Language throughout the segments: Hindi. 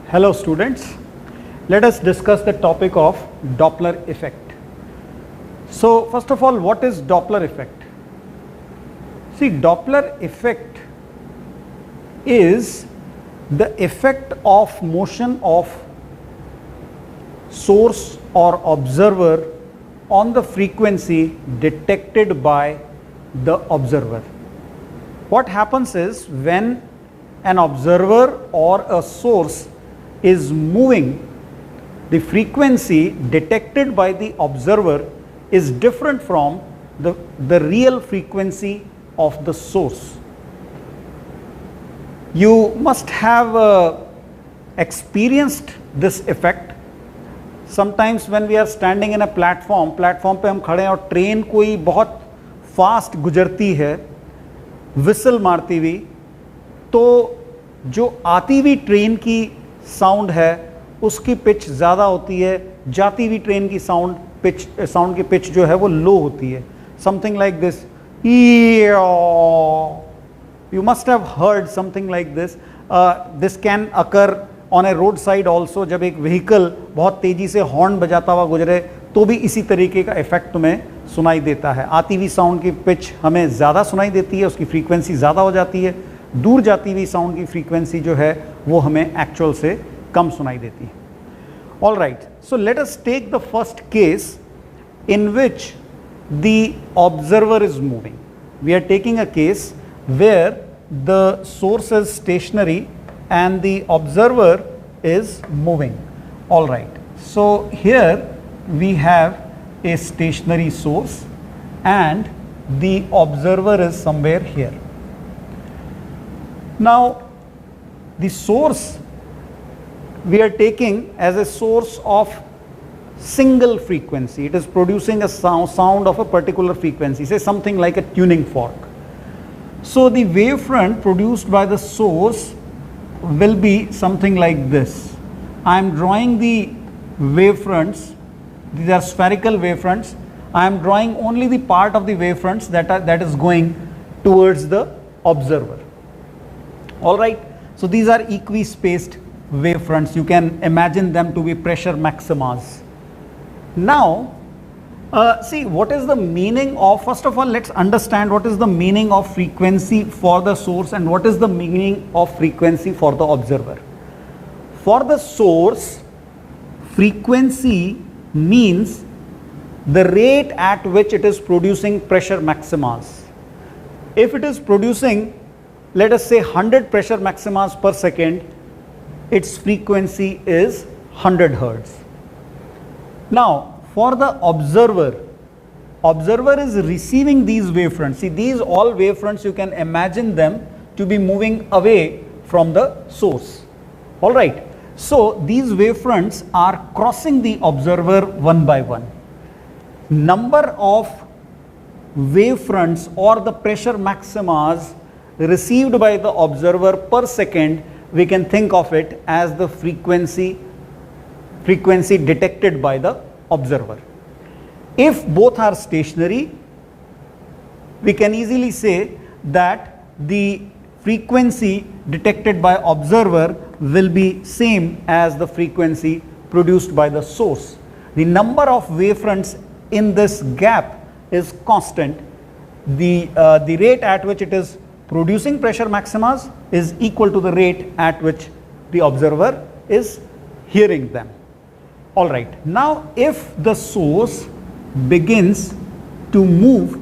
Hello students, let us discuss the topic of Doppler effect. So first of all, what is Doppler effect? See, Doppler effect is the effect of motion of source or observer on the frequency detected by the observer. What happens is when an observer or a source is moving, the frequency detected by the observer is different from the real frequency of the source. You must have experienced this effect. Sometimes when we are standing in a platform पे हम खड़े हैं और ट्रेन कोई बहुत फास्ट गुजरती है विसल मारती हुई, तो जो आती हुई ट्रेन की साउंड है उसकी पिच ज़्यादा होती है, जाती हुई ट्रेन की साउंड की पिच जो है वो लो होती है. Something like this. You must have heard something like this. This can occur on a road side also. जब एक व्हीकल बहुत तेज़ी से हॉर्न बजाता हुआ गुजरे तो भी इसी तरीके का इफेक्ट तुम्हें सुनाई देता है. आती हुई साउंड की पिच हमें ज़्यादा सुनाई देती है, उसकी फ्रीक्वेंसी ज़्यादा हो जाती है. दूर जाती हुई साउंड की फ्रीक्वेंसी जो है वो हमें एक्चुअल से कम सुनाई देती है. All right, so let us take the first case in which the observer is moving. We are taking a case where the source is stationary and the observer is moving. All right, so here we have a stationary source and the observer is somewhere here. Now the source we are taking as a source of single frequency. It is producing a sound of a particular frequency, say something like a tuning fork. So the wavefront produced by the source will be something like this. I am drawing the wavefronts. These are spherical wavefronts. I am drawing only the part of the wavefronts that is going towards the observer. All right. So these are equispaced wavefronts. You can imagine them to be pressure maximas. Now, see, what is the meaning of, first of all, let's understand what is the meaning of frequency for the source and what is the meaning of frequency for the observer. For the source, frequency means the rate at which it is producing pressure maximas. If it is producing, let us say 100 pressure maximas per second, its frequency is 100 Hertz. Now, for the observer is receiving these wavefronts. See, these all wavefronts, you can imagine them to be moving away from the source. All right. So these wavefronts are crossing the observer one by one. Number of wavefronts or the pressure maximas received by the observer per second, we can think of it as the frequency detected by the observer. If both are stationary, we can easily say that the frequency detected by observer will be same as the frequency produced by the source. The number of wavefronts in this gap is constant. The rate at which it is producing pressure maximas is equal to the rate at which the observer is hearing them. All right. Now, if the source begins to move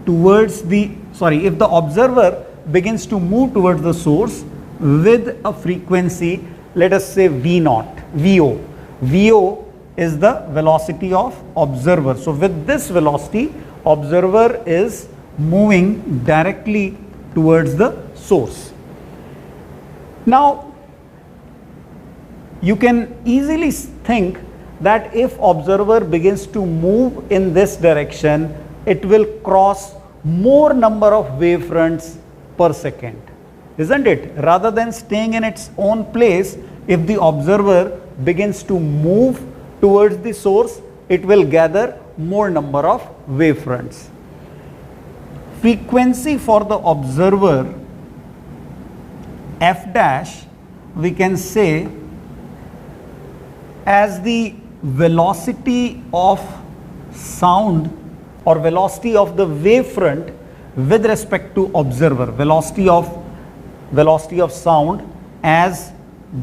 towards if the observer begins to move towards the source with a frequency, let us say VO. VO is the velocity of observer. So with this velocity, observer is moving directly towards the source. Now, you can easily think that if observer begins to move in this direction, it will cross more number of wavefronts per second, isn't it? Rather than staying in its own place, if the observer begins to move towards the source, it will gather more number of wavefronts. Frequency for the observer f dash, we can say as the velocity of sound or velocity of the wavefront with respect to observer, velocity of sound as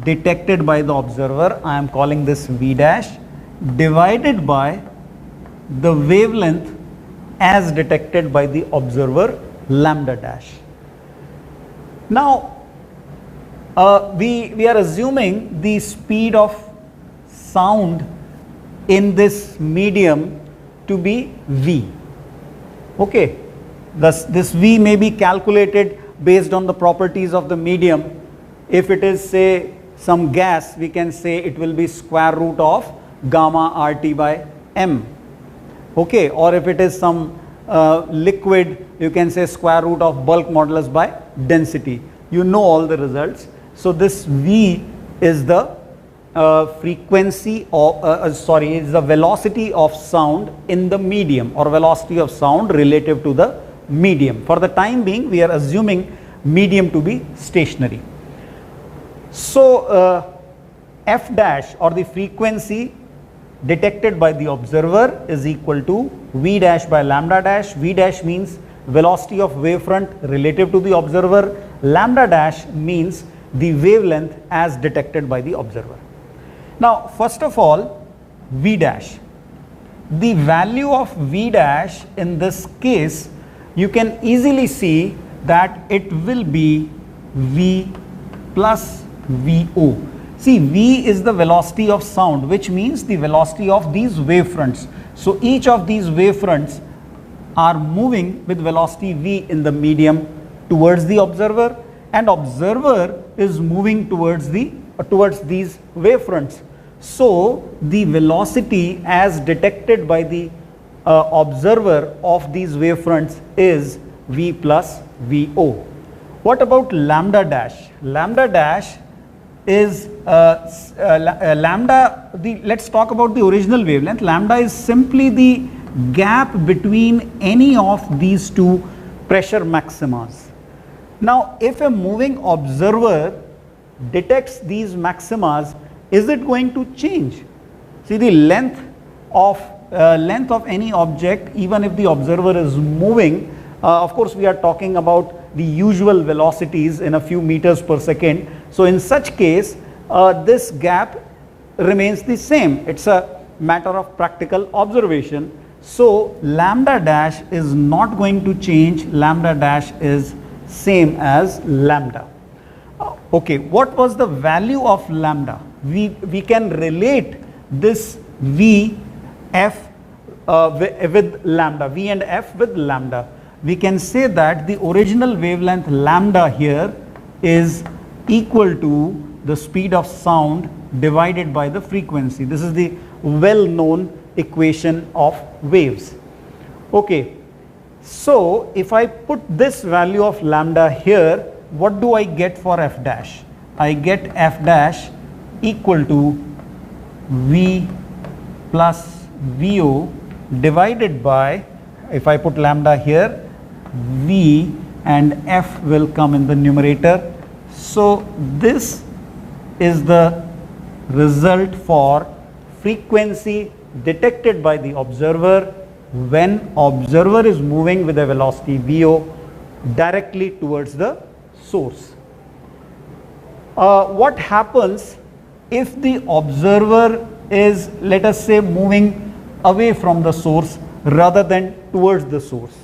detected by the observer, I am calling this v dash, divided by the wavelength as detected by the observer, lambda dash. Now we are assuming the speed of sound in this medium to be v. Okay, this v may be calculated based on the properties of the medium. If it is, say, some gas, we can say it will be square root of gamma RT by m. Okay, or if it is some liquid, you can say square root of bulk modulus by density. You know all the results. So this v is the frequency of is the velocity of sound in the medium, or velocity of sound relative to the medium. For the time being, we are assuming medium to be stationary. So f dash, or the frequency detected by the observer, is equal to v dash by lambda dash. V dash means velocity of wavefront relative to the observer, lambda dash means the wavelength as detected by the observer. Now first of all, v dash, the value of v dash in this case, you can easily see that it will be v plus vo. See, v is the velocity of sound, which means the velocity of these wavefronts. So each of these wavefronts are moving with velocity v in the medium towards the observer, and observer is moving towards these wavefronts. So the velocity as detected by the observer of these wavefronts is v plus vo. What about lambda dash? Lambda dash is let's talk about the original wavelength. Lambda is simply the gap between any of these two pressure maximas. Now if a moving observer detects these maximas, is it going to change? See, the length of any object, even if the observer is moving, of course we are talking about the usual velocities in a few meters per second. So in such case, this gap remains the same. It's a matter of practical observation. So lambda dash is not going to change. Lambda dash is same as lambda. Okay, what was the value of lambda? We can relate this v f with lambda, v and f with lambda. We can say that the original wavelength lambda here is equal to the speed of sound divided by the frequency. This is the well-known equation of waves. Okay, so if I put this value of lambda here, what do I get for f dash? I get f dash equal to v plus vo divided by, if I put lambda here, v and f will come in the numerator. So this is the result for frequency detected by the observer when observer is moving with a velocity vo directly towards the source. What happens if the observer is, let us say, moving away from the source rather than towards the source?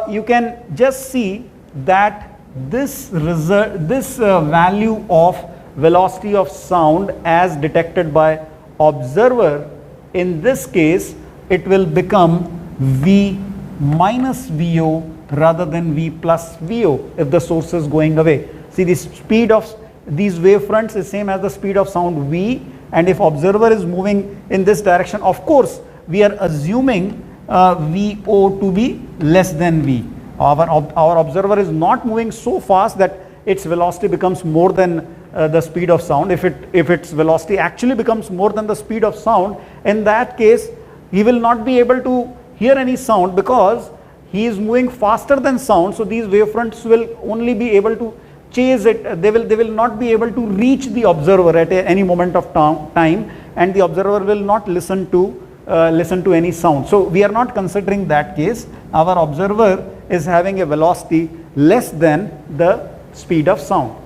You can just see that this value of velocity of sound as detected by observer, in this case it will become v minus vo rather than v plus vo if the source is going away. See, the speed of these wavefronts is same as the speed of sound v, and if observer is moving in this direction, of course we are assuming vo to be less than v. Our observer is not moving so fast that its velocity becomes more than the speed of sound. If its velocity actually becomes more than the speed of sound, in that case he will not be able to hear any sound because he is moving faster than sound. So these wavefronts will only be able to chase it, they will not be able to reach the observer at any moment of time, and the observer will not listen to any sound. So we are not considering that case. Our observer is having a velocity less than the speed of sound.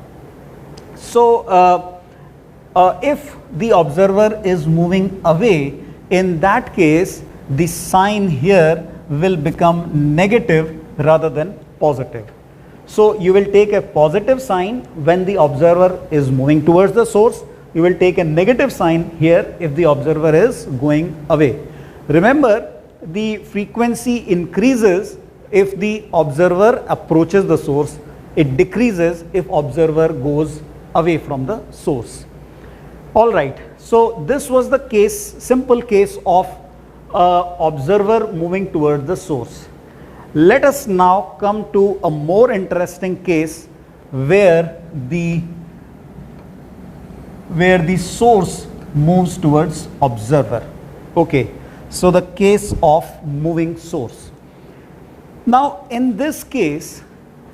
So if the observer is moving away, in that case the sign here will become negative rather than positive. So you will take a positive sign when the observer is moving towards the source. You will take a negative sign here if the observer is going away. Remember, the frequency increases if the observer approaches the source. It decreases if observer goes away from the source. All right. So this was the case, simple case of observer moving towards the source. Let us now come to a more interesting case where the source moves towards observer. Okay, so the case of moving source. Now in this case,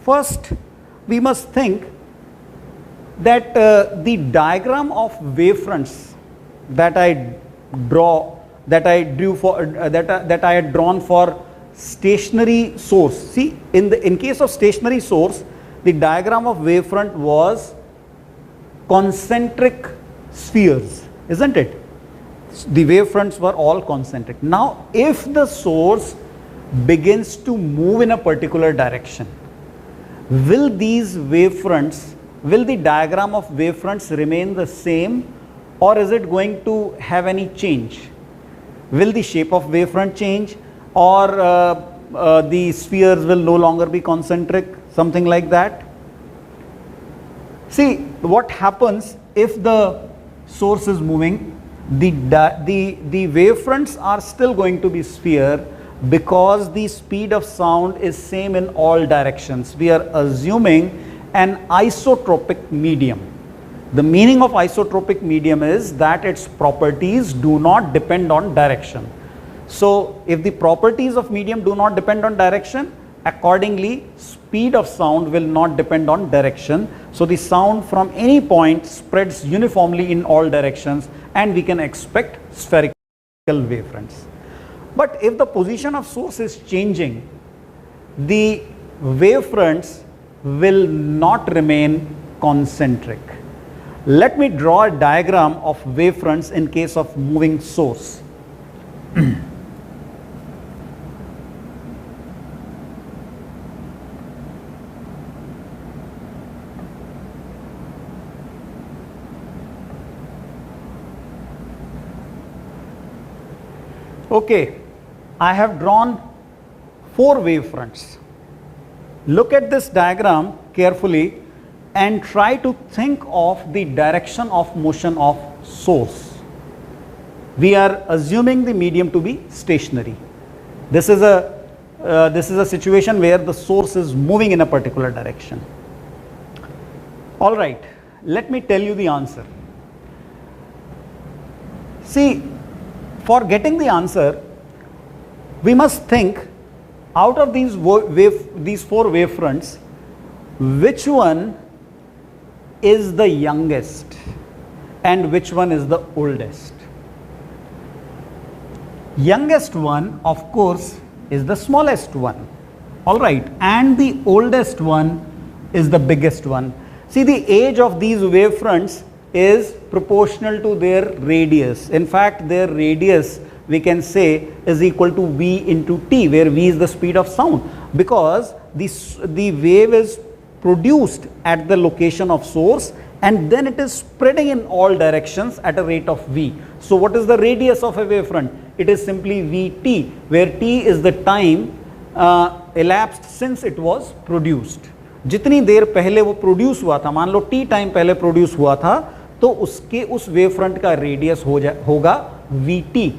first we must think that the diagram of wavefronts that I had drawn for stationary source. See, in case of stationary source, the diagram of wavefront was concentric spheres, isn't it? The wavefronts were all concentric. Now if the source begins to move in a particular direction, will the diagram of wavefronts remain the same, or is it going to have any change? Will the shape of wavefront change, or the spheres will no longer be concentric, something like that? See, what happens if the source is moving, the wavefronts are still going to be sphere, because the speed of sound is same in all directions. We are assuming an isotropic medium. The meaning of isotropic medium is that its properties do not depend on direction. So if the properties of medium do not depend on direction, accordingly speed of sound will not depend on direction. So the sound from any point spreads uniformly in all directions, and we can expect spherical wavefronts. But if the position of source is changing, the wavefronts will not remain concentric. Let me draw a diagram of wavefronts in case of moving source. Okay, I have drawn 4 wavefronts. Look at this diagram carefully and try to think of the direction of motion of source. We are assuming the medium to be stationary. This is a situation where the source is moving in a particular direction. All right, let me tell you the answer. See, for getting the answer, we must think out of these 4 wavefronts, which one is the youngest and which one is the oldest. Youngest one, of course, is the smallest one. All right, and the oldest one is the biggest one. See, the age of these wavefronts is proportional to their radius. In fact, their radius, we can say, is equal to v into t, where v is the speed of sound, because the wave is produced at the location of source and then it is spreading in all directions at a rate of v. So what is the radius of a wavefront? It is simply vt, where t is the time elapsed since it was produced. जितनी देर पहले वो प्रोड्यूस हुआ था, मान लो t टाइम पहले प्रोड्यूस हुआ था, तो उसके उस वेवफ्रंट का रेडियस होगा vt.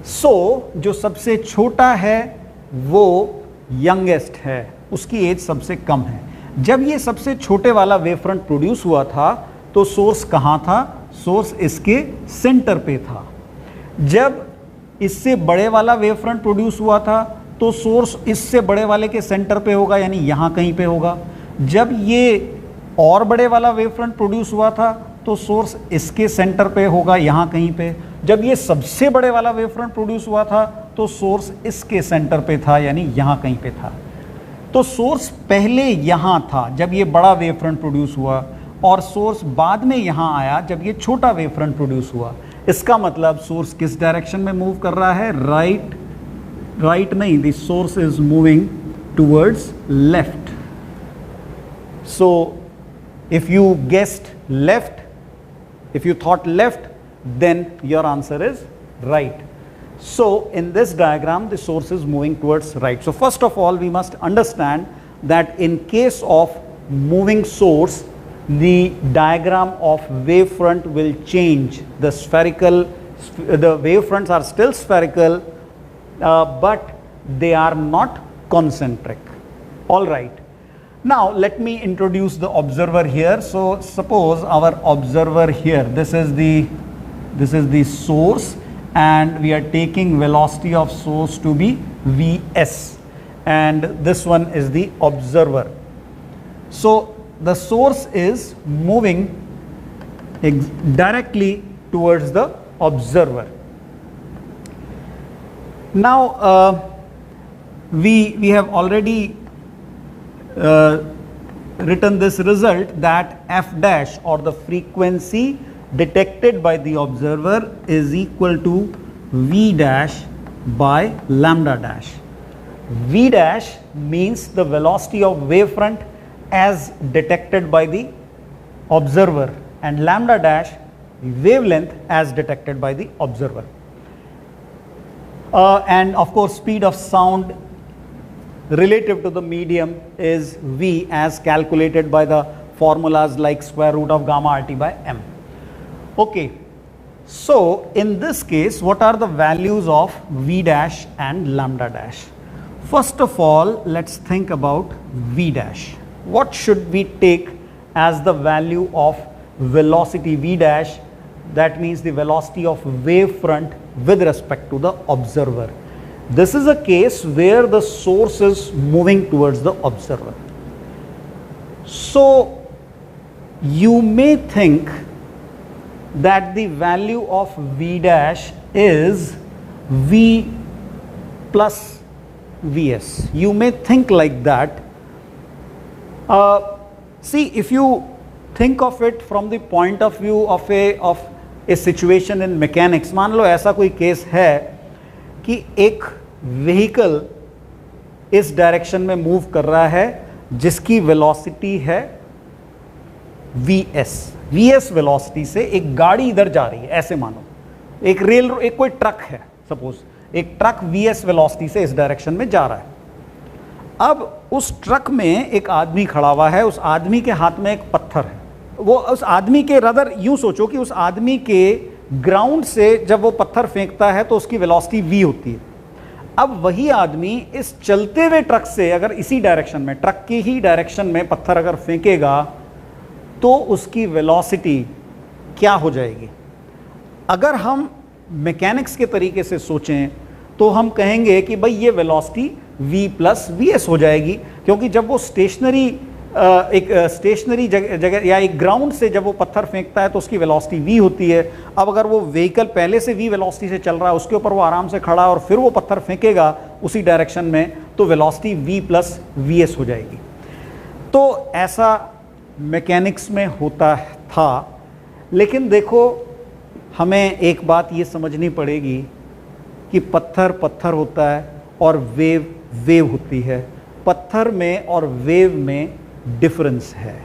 सो जो सबसे छोटा है वो यंगेस्ट है, उसकी एज सबसे कम है. जब ये सबसे छोटे वाला वेवफ्रंट प्रोड्यूस हुआ था तो सोर्स कहाँ था? सोर्स इसके सेंटर पे था. जब इससे बड़े वाला वेवफ्रंट प्रोड्यूस हुआ था तो सोर्स इससे बड़े वाले के सेंटर पे होगा, यानी यहाँ कहीं पे होगा. जब ये और बड़े वाला वेव फ्रंट प्रोड्यूस हुआ था तो सोर्स इसके सेंटर पे होगा, यहां कहीं पे। जब ये सबसे बड़े वाला वेव फ्रंट प्रोड्यूस हुआ था तो सोर्स इसके सेंटर पे था, यानी यहां कहीं पे था। तो सोर्स पहले यहां था जब ये बड़ा वेव फ्रंट प्रोड्यूस हुआ, और सोर्स बाद में यहां आया जब ये छोटा वेव फ्रंट प्रोड्यूस हुआ। इसका मतलब सोर्स किस डायरेक्शन में मूव कर रहा है? राइट नहीं, the source is moving towards left. So if you guessed left, if you thought left, then your answer is right. So in this diagram the source is moving towards right. So first of all we must understand that in case of moving source, the diagram of wavefront will change. The wavefronts are still spherical, but they are not concentric. All right. Now let me introduce the observer here. So suppose our observer here, this is the source, and we are taking velocity of source to be Vs, and this one is the observer. So the source is moving directly towards the observer. Now we have already written this result that f dash, or the frequency detected by the observer, is equal to v dash by lambda dash. V dash means the velocity of wavefront as detected by the observer, and lambda dash wavelength as detected by the observer. And of course speed of sound relative to the medium is v, as calculated by the formulas like square root of gamma RT by m. Okay, so in this case what are the values of v dash and lambda dash? First of all, let's think about v dash. What should we take as the value of velocity v dash? That means the velocity of wavefront with respect to the observer. This is a case where the source is moving towards the observer. So you may think that the value of v dash is v plus vs. You may think like that. See, if you think of it from the point of view of a situation in mechanics, मान लो ऐसा कोई केस है कि एक व्हीकल इस डायरेक्शन में मूव कर रहा है जिसकी वेलोसिटी है vs वेलोसिटी से एक गाड़ी इधर जा रही है, ऐसे मानो एक कोई ट्रक है, सपोज एक ट्रक vs वेलोसिटी से इस डायरेक्शन में जा रहा है। अब उस ट्रक में एक आदमी खड़ा हुआ है, उस आदमी के हाथ में एक पत्थर है। वो उस आदमी के रदर यूं सोचो कि उस आदमी के ग्राउंड से जब वो पत्थर फेंकता है तो उसकी वेलोसिटी v होती है। अब वही आदमी इस चलते हुए ट्रक से अगर इसी डायरेक्शन में, ट्रक की ही डायरेक्शन में पत्थर अगर फेंकेगा तो उसकी वेलोसिटी क्या हो जाएगी? अगर हम मैकेनिक्स के तरीके से सोचें तो हम कहेंगे कि भाई ये वेलोसिटी v प्लस vs हो जाएगी, क्योंकि जब वो एक स्टेशनरी जगह या एक ग्राउंड से जब वो पत्थर फेंकता है तो उसकी वेलोसिटी v होती है। अब अगर वो व्हीकल पहले से v वेलोसिटी से चल रहा है, उसके ऊपर वो आराम से खड़ा है और फिर वो पत्थर फेंकेगा उसी डायरेक्शन में, तो वेलोसिटी v प्लस vs हो जाएगी। तो ऐसा मैकेनिक्स में होता था, लेकिन देखो हमें एक बात ये समझनी पड़ेगी कि पत्थर पत्थर होता है और वेव वेव होती है। पत्थर में और वेव में डिफरेंस है।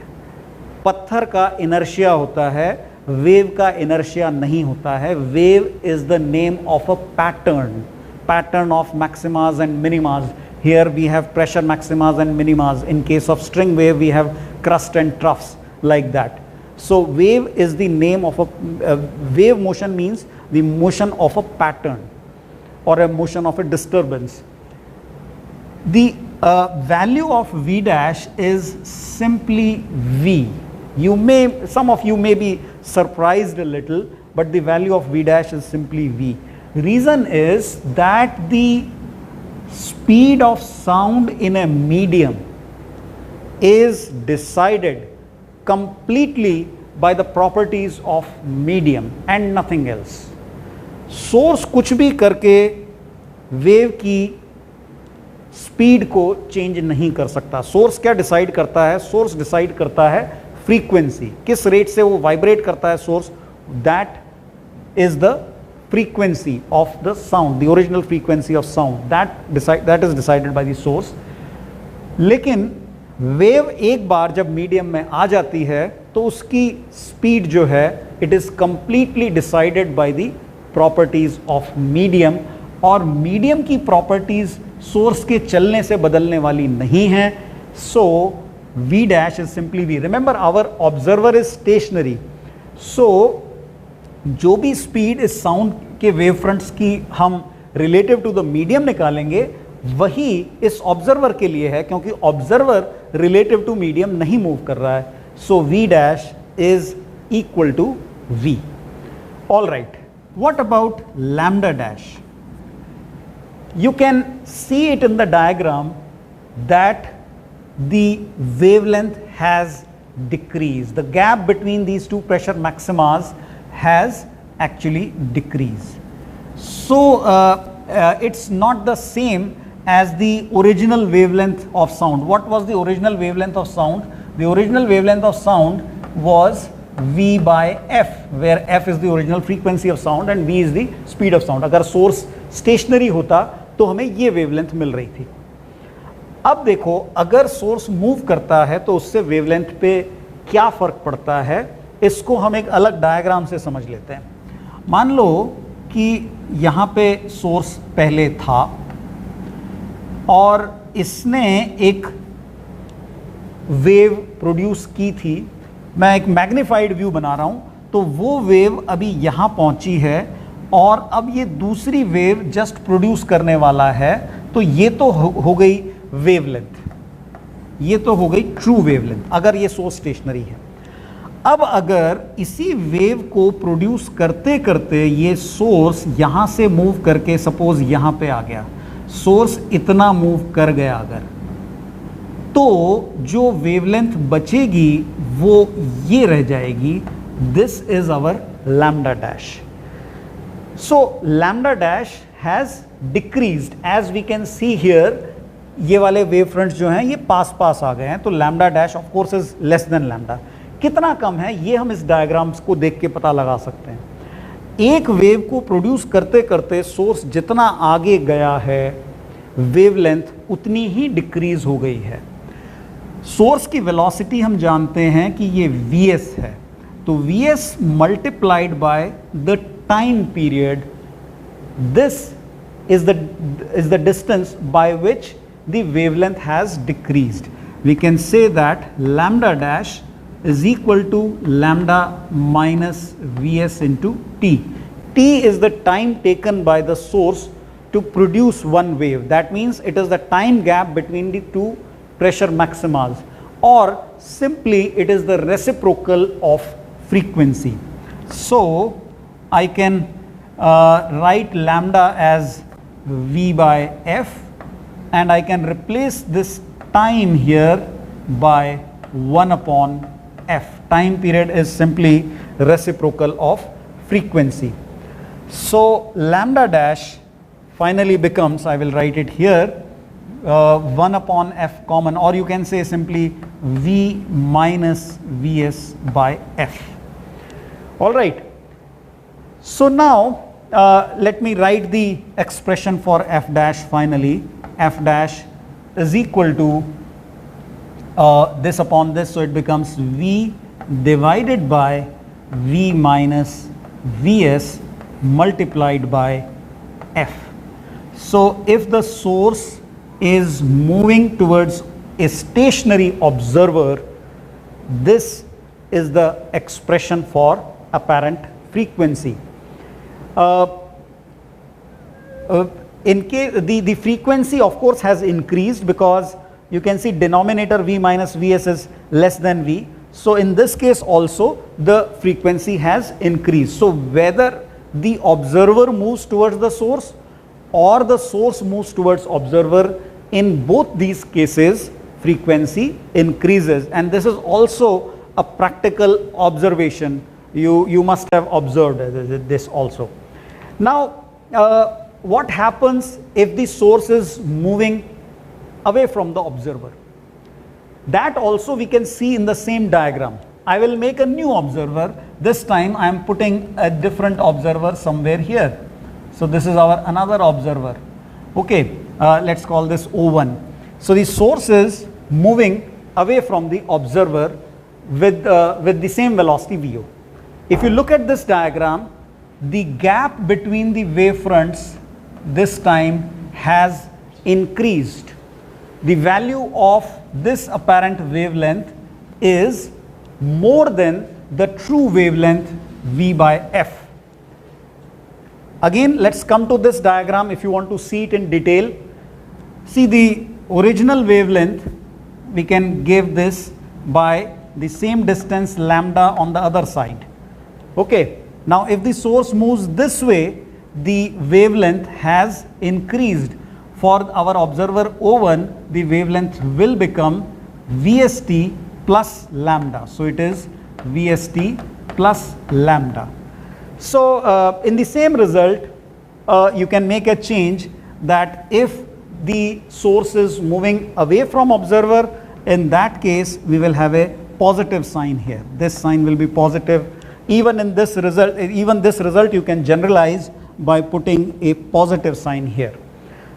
पत्थर का इनर्शिया होता है, वेव का इनर्शिया नहीं होता है। Wave is the name of a pattern of maximas and minimas. Here we have pressure maximas and minimas. In case of string wave we have crust and troughs, like that. So wave is the name of wave motion means the motion of a pattern or a motion of a disturbance. The value of v dash is simply v. Some of you may be surprised a little, but the value of v dash is simply v. Reason is that the speed of sound in a medium is decided completely by the properties of medium and nothing else. Source कुछ भी करके वेव की स्पीड को चेंज नहीं कर सकता. सोर्स क्या डिसाइड करता है? सोर्स डिसाइड करता है फ्रीक्वेंसी, किस रेट से वो वाइब्रेट करता है source. That is the frequency of the sound, the original frequency of sound, that is decided by the source. लेकिन वेव एक बार जब मीडियम में आ जाती है तो उसकी स्पीड जो है it is completely decided by the properties of medium, और मीडियम की प्रॉपर्टीज सोर्स के चलने से बदलने वाली नहीं है. So v dash is simply v. Remember our observer is stationary. So जो भी स्पीड इस साउंड के वेव फ्रंट्स की हम रिलेटिव टू द मीडियम निकालेंगे वही इस ऑब्जर्वर के लिए है, क्योंकि ऑब्जर्वर रिलेटिव टू मीडियम नहीं मूव कर रहा है. So v dash is equal to v. All right, what about lambda dash? You can see it in the diagram that the wavelength has decreased. The gap between these two pressure maximas has actually decreased. So it's not the same as the original wavelength of sound. What was the original wavelength of sound? The original wavelength of sound was v by f, where f is the original frequency of sound and v is the speed of sound. अगर source stationary होता तो हमें ये वेवलेंथ मिल रही थी. अब देखो, अगर सोर्स मूव करता है तो उससे वेवलेंथ पे क्या फर्क पड़ता है, इसको हम एक अलग डायग्राम से समझ लेते हैं. मान लो कि यहाँ पे सोर्स पहले था और इसने एक वेव प्रोड्यूस की थी. मैं एक मैग्नीफाइड व्यू बना रहा हूँ, तो वो वेव अभी यहाँ पहुँची है और अब ये दूसरी वेव जस्ट प्रोड्यूस करने वाला है. तो ये तो हो गई वेवलेंथ, ये तो हो गई ट्रू वेवलेंथ अगर ये सोर्स स्टेशनरी है. अब अगर इसी वेव को प्रोड्यूस करते करते ये सोर्स यहाँ से मूव करके सपोज यहाँ पे आ गया, सोर्स इतना मूव कर गया अगर, तो जो वेवलेंथ बचेगी वो ये रह जाएगी. This is our lambda dash. So lambda dash has decreased, as we can see here. ये वाले वेव फ्रंट्स जो हैं ये पास पास आ गए हैं, तो lambda dash of course is less than lambda. कितना कम है ये हम इस डायग्राम्स को देख के पता लगा सकते हैं. एक वेव को प्रोड्यूस करते करते सोर्स जितना आगे गया है वेवलेंथ उतनी ही डिक्रीज हो गई है. सोर्स की वेलोसिटी हम जानते हैं कि ये vs है, तो vs multiplied by the time period, this is the distance by which the wavelength has decreased. We can say that lambda dash is equal to lambda minus vs into t. T is the time taken by the source to produce one wave. That means it is the time gap between the two pressure maximas, or simply it is the reciprocal of frequency. So I can write lambda as v by f, and I can replace this time here by 1 upon f. Time period is simply reciprocal of frequency. So lambda dash finally becomes, I will write it here, 1 upon f common, or you can say simply v minus vs by f. All right. So now let me write the expression for f dash finally. F dash is equal to this upon this, so it becomes v divided by v minus vs multiplied by f. So if the source is moving towards a stationary observer, this is the expression for apparent frequency. In case the frequency of course has increased, because you can see denominator v minus vs is less than v. So in this case also the frequency has increased. So whether the observer moves towards the source or the source moves towards observer, in both these cases frequency increases, and this is also a practical observation. You must have observed this also. Now what happens if the source is moving away from the observer? That also we can see in the same diagram. I will make a new observer. This time I am putting a different observer somewhere here. So this is our another observer. Okay, let's call this O1. So the source is moving away from the observer with the same velocity VO. If you look at this diagram, the gap between the wavefronts this time has increased. The value of this apparent wavelength is more than the true wavelength V by F. Again, let's come to this diagram if you want to see it in detail. See, the original wavelength, we can give this by the same distance lambda on the other side. Okay, now if the source moves this way, the wavelength has increased. For our observer O1, the wavelength will become VST plus lambda. So it is VST plus lambda. So in the same result, you can make a change that if the source is moving away from observer, in that case we will have a positive sign here. This sign will be positive. Even in this result, you can generalize by putting a positive sign here.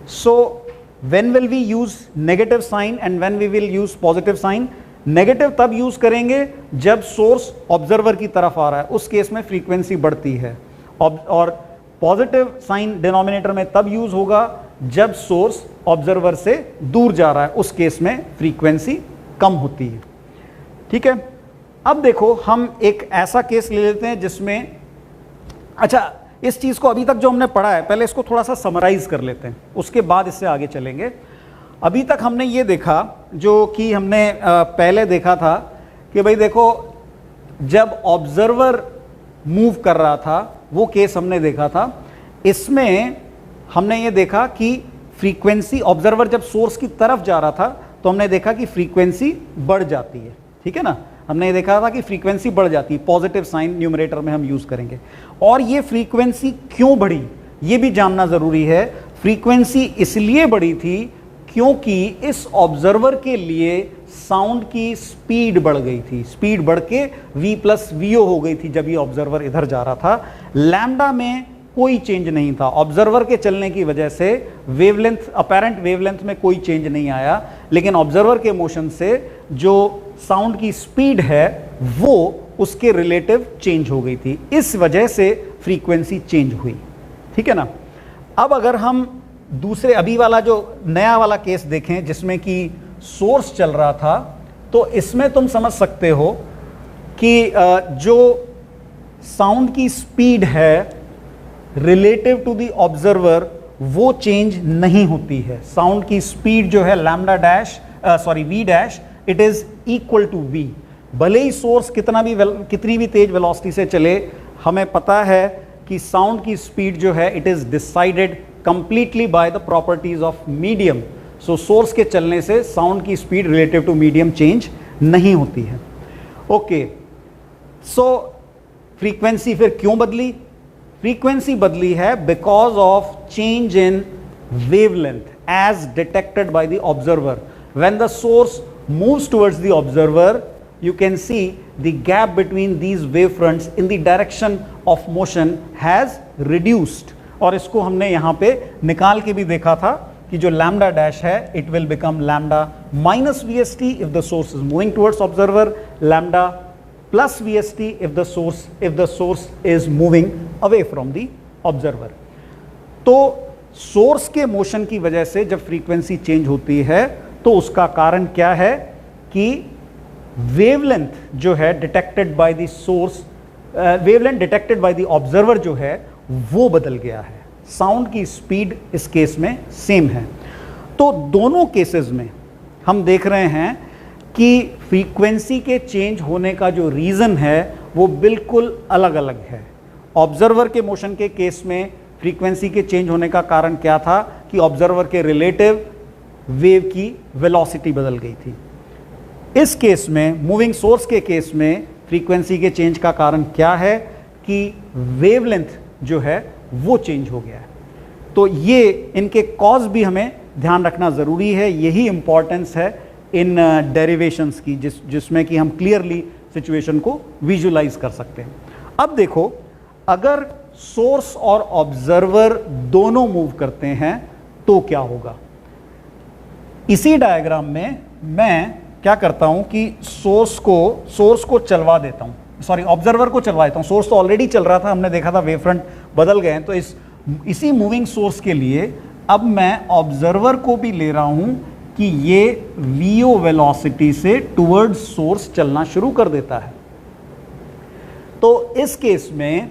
So when will we use negative sign and when we will use positive sign? Negative तब यूज करेंगे जब सोर्स ऑब्जर्वर की तरफ आ रहा है, उस केस में फ्रीक्वेंसी बढ़ती है, और पॉजिटिव साइन डिनोमिनेटर में तब यूज होगा जब सोर्स ऑब्जर्वर से दूर जा रहा है, उस केस में फ्रीक्वेंसी कम होती है. ठीक है, अब देखो हम एक ऐसा केस ले लेते हैं जिसमें, अच्छा इस चीज को अभी तक जो हमने पढ़ा है पहले इसको थोड़ा सा समराइज कर लेते हैं, उसके बाद इससे आगे चलेंगे. अभी तक हमने ये देखा जो कि हमने पहले देखा था कि भाई देखो जब ऑब्जर्वर मूव कर रहा था वो केस हमने देखा था. इसमें हमने ये देखा कि फ्रीक्वेंसी, ऑब्जर्वर जब सोर्स की तरफ जा रहा था तो हमने देखा कि फ्रीक्वेंसी बढ़ जाती है. ठीक है ना, हमने ये देखा था कि फ्रीक्वेंसी बढ़ जाती है, पॉजिटिव साइन न्यूमरेटर में हम यूज करेंगे. और ये फ्रीक्वेंसी क्यों बढ़ी ये भी जानना जरूरी है. फ्रीक्वेंसी इसलिए बढ़ी थी क्योंकि इस ऑब्जर्वर के लिए साउंड की स्पीड बढ़ गई थी, स्पीड बढ़ के V प्लस VO हो गई थी जब ये ऑब्जर्वर इधर जा रहा था. लैम्डा में कोई चेंज नहीं था, ऑब्जर्वर के चलने की वजह से वेवलेंथ, अपैरेंट वेवलेंथ में कोई चेंज नहीं आया, लेकिन ऑब्जर्वर के मोशन से जो साउंड की स्पीड है वो उसके रिलेटिव चेंज हो गई थी, इस वजह से फ्रीक्वेंसी चेंज हुई. ठीक है ना. अब अगर हम दूसरे अभी वाला जो नया वाला केस देखें जिसमें कि सोर्स चल रहा था, तो इसमें तुम समझ सकते हो कि जो साउंड की स्पीड है रिलेटिव टू द ऑब्जर्वर वो चेंज नहीं होती है. साउंड की स्पीड जो है lambda dash V dash, it is equal to V. भले ही सोर्स कितनी भी तेज वेलोसिटी से चले, हमें पता है कि साउंड की स्पीड जो है it is decided completely by the properties of medium. So source के चलने से साउंड की speed relative to medium change नहीं होती है. ओके, सो फ्रीक्वेंसी फिर क्यों बदली? फ्रीक्वेंसी बदली है because of change in wavelength as detected by the observer. When the source moves towards the observer, you can see the gap between these wave fronts in the direction of motion has reduced. और इसको हमने यहाँ पे निकाल के भी देखा था कि जो लैम्डा डैश है it will become lambda minus VST if the source is moving towards observer, lambda plus VST if the source is moving away from the observer. तो सोर्स के मोशन की वजह से जब फ्रीक्वेंसी चेंज होती है तो उसका कारण क्या है कि वेवलेंथ जो है detected by the source, wavelength detected by the observer जो है वो बदल गया है. साउंड की स्पीड इस केस में सेम है. तो दोनों केसेस में हम देख रहे हैं कि फ्रीक्वेंसी के चेंज होने का जो रीजन है वो बिल्कुल अलग अलग है. ऑब्जर्वर के मोशन के केस में फ्रीक्वेंसी के चेंज होने का कारण क्या था कि ऑब्जर्वर के रिलेटिव वेव की वेलोसिटी बदल गई थी. इस केस में, मूविंग सोर्स के केस में, फ्रीक्वेंसी के चेंज का कारण क्या है कि वेवलेंथ जो है वो चेंज हो गया है। तो ये इनके कॉज भी हमें ध्यान रखना ज़रूरी है। यही इंपॉर्टेंस है इन डेरिवेशंस की, जिसमें कि हम क्लियरली सिचुएशन को विजुलाइज कर सकते हैं। अब देखो, अगर सोर्स और ऑब्जर्वर दोनों मूव करते हैं तो क्या होगा। इसी डायग्राम में मैं क्या करता हूं कि सोर्स को चलवा देता हूं, सॉरी ऑब्जर्वर को चलवा देता हूं। सोर्स तो ऑलरेडी चल रहा था, हमने देखा था वेव फ्रंट बदल गए हैं। तो इसी मूविंग सोर्स के लिए अब मैं ऑब्जर्वर को भी ले रहा हूं कि ये वीओ वेलोसिटी से टुवर्ड्स सोर्स चलना शुरू कर देता है। तो इस केस में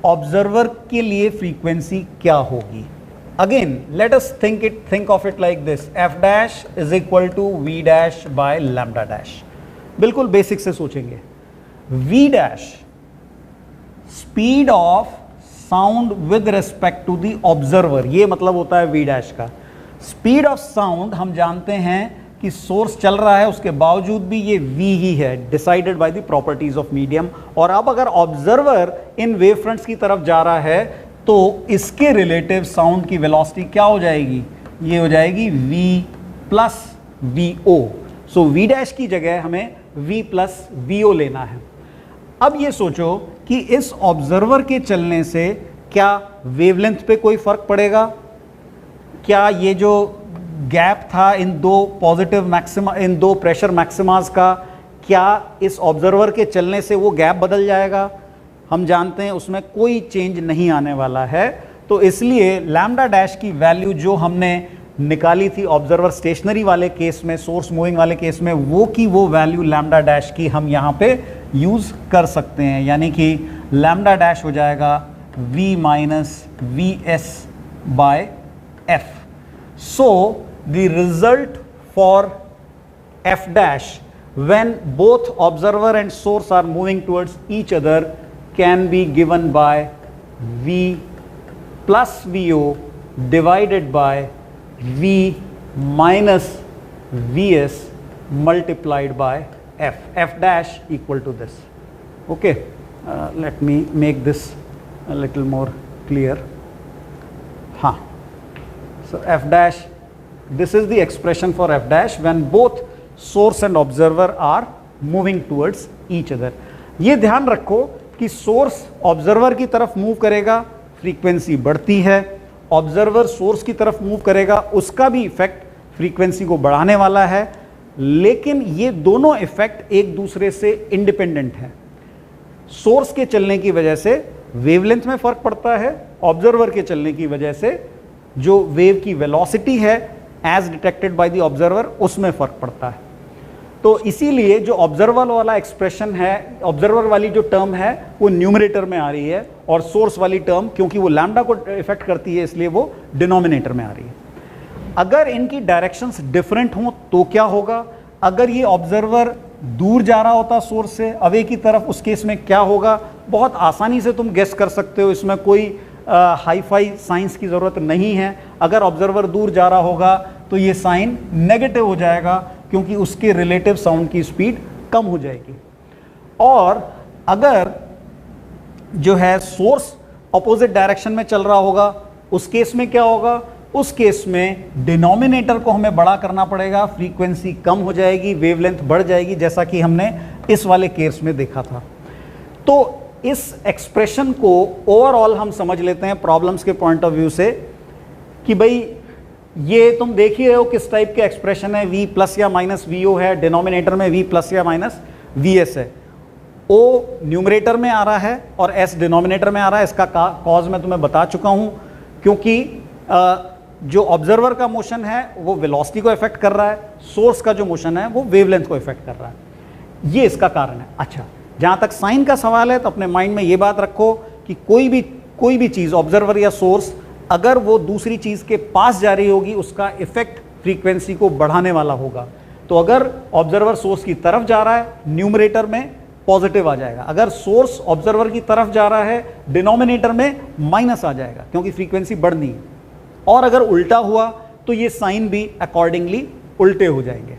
ऑब्जर्वर के लिए फ्रीक्वेंसी क्या होगी। Again let us think of it like this, f dash is equal to v dash by lambda dash. बिल्कुल बेसिक से सोचेंगे। V dash speed of sound with respect to the observer, ये मतलब होता है वी डैश का। स्पीड ऑफ साउंड हम जानते हैं कि सोर्स चल रहा है, उसके बावजूद भी ये v ही है, decided by the properties of medium. और अब अगर ऑब्जर्वर इन वेव फ्रंट्स की तरफ जा रहा है तो इसके रिलेटिव साउंड की वेलोसिटी क्या हो जाएगी, ये हो जाएगी v प्लस vo। सो v डैश की जगह हमें v प्लस vo लेना है। अब ये सोचो कि इस ऑब्जर्वर के चलने से क्या वेवलेंथ पे कोई फर्क पड़ेगा, क्या ये जो गैप था इन दो पॉजिटिव मैक्सिमा, इन दो प्रेशर मैक्सिमास का, क्या इस ऑब्जर्वर के चलने से वो गैप बदल जाएगा। हम जानते हैं उसमें कोई चेंज नहीं आने वाला है। तो इसलिए लैम्डा डैश की वैल्यू जो हमने निकाली थी ऑब्जर्वर स्टेशनरी वाले केस में, सोर्स मूविंग वाले केस में, वो वैल्यू लैम्डा डैश की हम यहाँ पे यूज कर सकते हैं। यानी कि लैम्डा डैश हो जाएगा v minus v s by f. So the result for f dash when both observer and source are moving towards each other can be given by v plus vo divided by v minus vs multiplied by f. F dash equal to this. Okay, let me make this a little more clear. So f dash, this is the expression for f dash when both source and observer are moving towards each other. ये ध्यान रखो कि सोर्स ऑब्जर्वर की तरफ मूव करेगा, फ्रीक्वेंसी बढ़ती है। ऑब्जर्वर सोर्स की तरफ मूव करेगा, उसका भी इफेक्ट फ्रीक्वेंसी को बढ़ाने वाला है। लेकिन ये दोनों इफेक्ट एक दूसरे से इंडिपेंडेंट हैं। सोर्स के चलने की वजह से वेवलेंथ में फर्क पड़ता है, ऑब्जर्वर के चलने की वजह से जो वेव की वेलोसिटी है as detected by the observer उसमें फर्क पड़ता है। तो इसीलिए जो ऑब्जर्वर वाला एक्सप्रेशन है, ऑब्जर्वर वाली जो टर्म है वो न्यूमरेटर में आ रही है, और सोर्स वाली टर्म क्योंकि वो लैम्डा को इफेक्ट करती है इसलिए वो डिनोमिनेटर में आ रही है। अगर इनकी डायरेक्शंस डिफरेंट हों तो क्या होगा। अगर ये ऑब्जर्वर दूर जा रहा होता सोर्स से अवे की तरफ, उस केस में क्या होगा बहुत आसानी से तुम गेस कर सकते हो। इसमें कोई हाई फाई साइंस की ज़रूरत नहीं है। अगर ऑब्जर्वर दूर जा रहा होगा तो ये साइन नेगेटिव हो जाएगा क्योंकि उसके रिलेटिव साउंड की स्पीड कम हो जाएगी। और अगर जो है सोर्स ऑपोजिट डायरेक्शन में चल रहा होगा उस केस में क्या होगा, उस केस में डिनोमिनेटर को हमें बड़ा करना पड़ेगा, फ्रीक्वेंसी कम हो जाएगी, वेवलेंथ बढ़ जाएगी, जैसा कि हमने इस वाले केस में देखा था। तो इस एक्सप्रेशन को ओवरऑल हम समझ लेते हैं प्रॉब्लम्स के पॉइंट ऑफ व्यू से कि भाई ये तुम देख ही रहे हो किस टाइप के एक्सप्रेशन है, v प्लस या माइनस vo है, डिनोमिनेटर में v प्लस या माइनस vs है, o न्यूमरेटर में आ रहा है और s डिनोमिनेटर में आ रहा है। इसका कॉज मैं तुम्हें बता चुका हूं, क्योंकि जो ऑब्जर्वर का मोशन है वो वेलोसिटी को इफेक्ट कर रहा है, सोर्स का जो मोशन है वो वेवलेंथ को इफेक्ट कर रहा है। ये इसका कारण है। अच्छा, जहां तक साइन का सवाल है तो अपने माइंड में ये बात रखो कि कोई भी चीज, ऑब्जर्वर या सोर्स, अगर वो दूसरी चीज के पास जा रही होगी उसका इफेक्ट फ्रीक्वेंसी को बढ़ाने वाला होगा। तो अगर ऑब्जर्वर सोर्स की तरफ जा रहा है न्यूमरेटर में पॉजिटिव आ जाएगा, अगर सोर्स ऑब्जर्वर की तरफ जा रहा है डिनोमिनेटर में माइनस आ जाएगा क्योंकि फ्रीक्वेंसी बढ़नी है। और अगर उल्टा हुआ तो ये साइन भी अकॉर्डिंगली उल्टे हो जाएंगे।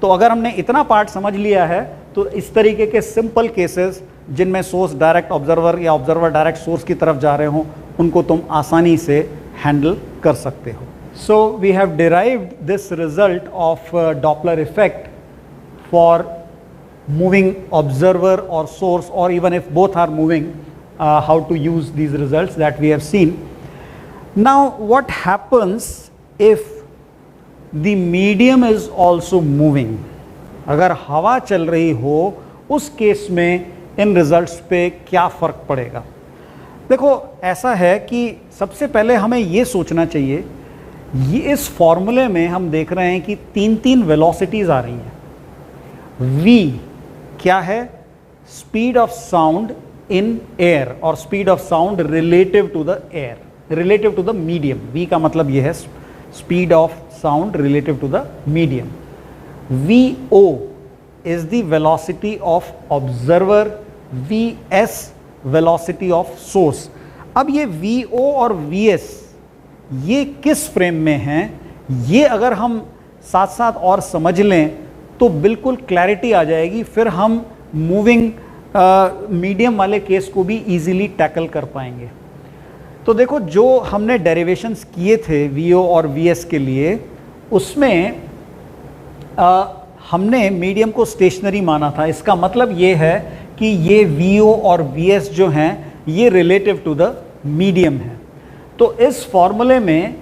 तो अगर हमने इतना पार्ट समझ लिया है तो इस तरीके के सिंपल केसेस जिनमें सोर्स डायरेक्ट ऑब्जर्वर या ऑब्जर्वर डायरेक्ट सोर्स की तरफ जा रहे हो, उनको तुम आसानी से हैंडल कर सकते हो. So we have derived this result of Doppler effect for moving observer or source, or even if both are moving, how to use these results that we have seen. Now what happens if the medium is also moving? अगर हवा चल रही हो उस केस में इन रिजल्ट्स पे क्या फ़र्क पड़ेगा? देखो, ऐसा है कि सबसे पहले हमें ये सोचना चाहिए, ये इस फॉर्मूले में हम देख रहे हैं कि तीन वेलोसिटीज़ आ रही हैं. v क्या है? Speed of sound in air और speed of sound relative to the air, relative to the medium. v का मतलब ये है speed of sound relative to the medium. vo is the velocity of observer, vs velocity of source. अब ये vo और vs ये किस फ्रेम में हैं, ये अगर हम साथ साथ और समझ लें तो बिल्कुल क्लैरिटी आ जाएगी. फिर हम मूविंग मीडियम वाले केस को भी इजीली टैकल कर पाएंगे. तो देखो, जो हमने डेरिवेशंस किए थे vo और vs के लिए, उसमें हमने मीडियम को स्टेशनरी माना था. इसका मतलब ये है कि ये vo और vs जो हैं ये रिलेटिव टू द मीडियम है. तो इस फॉर्मूले में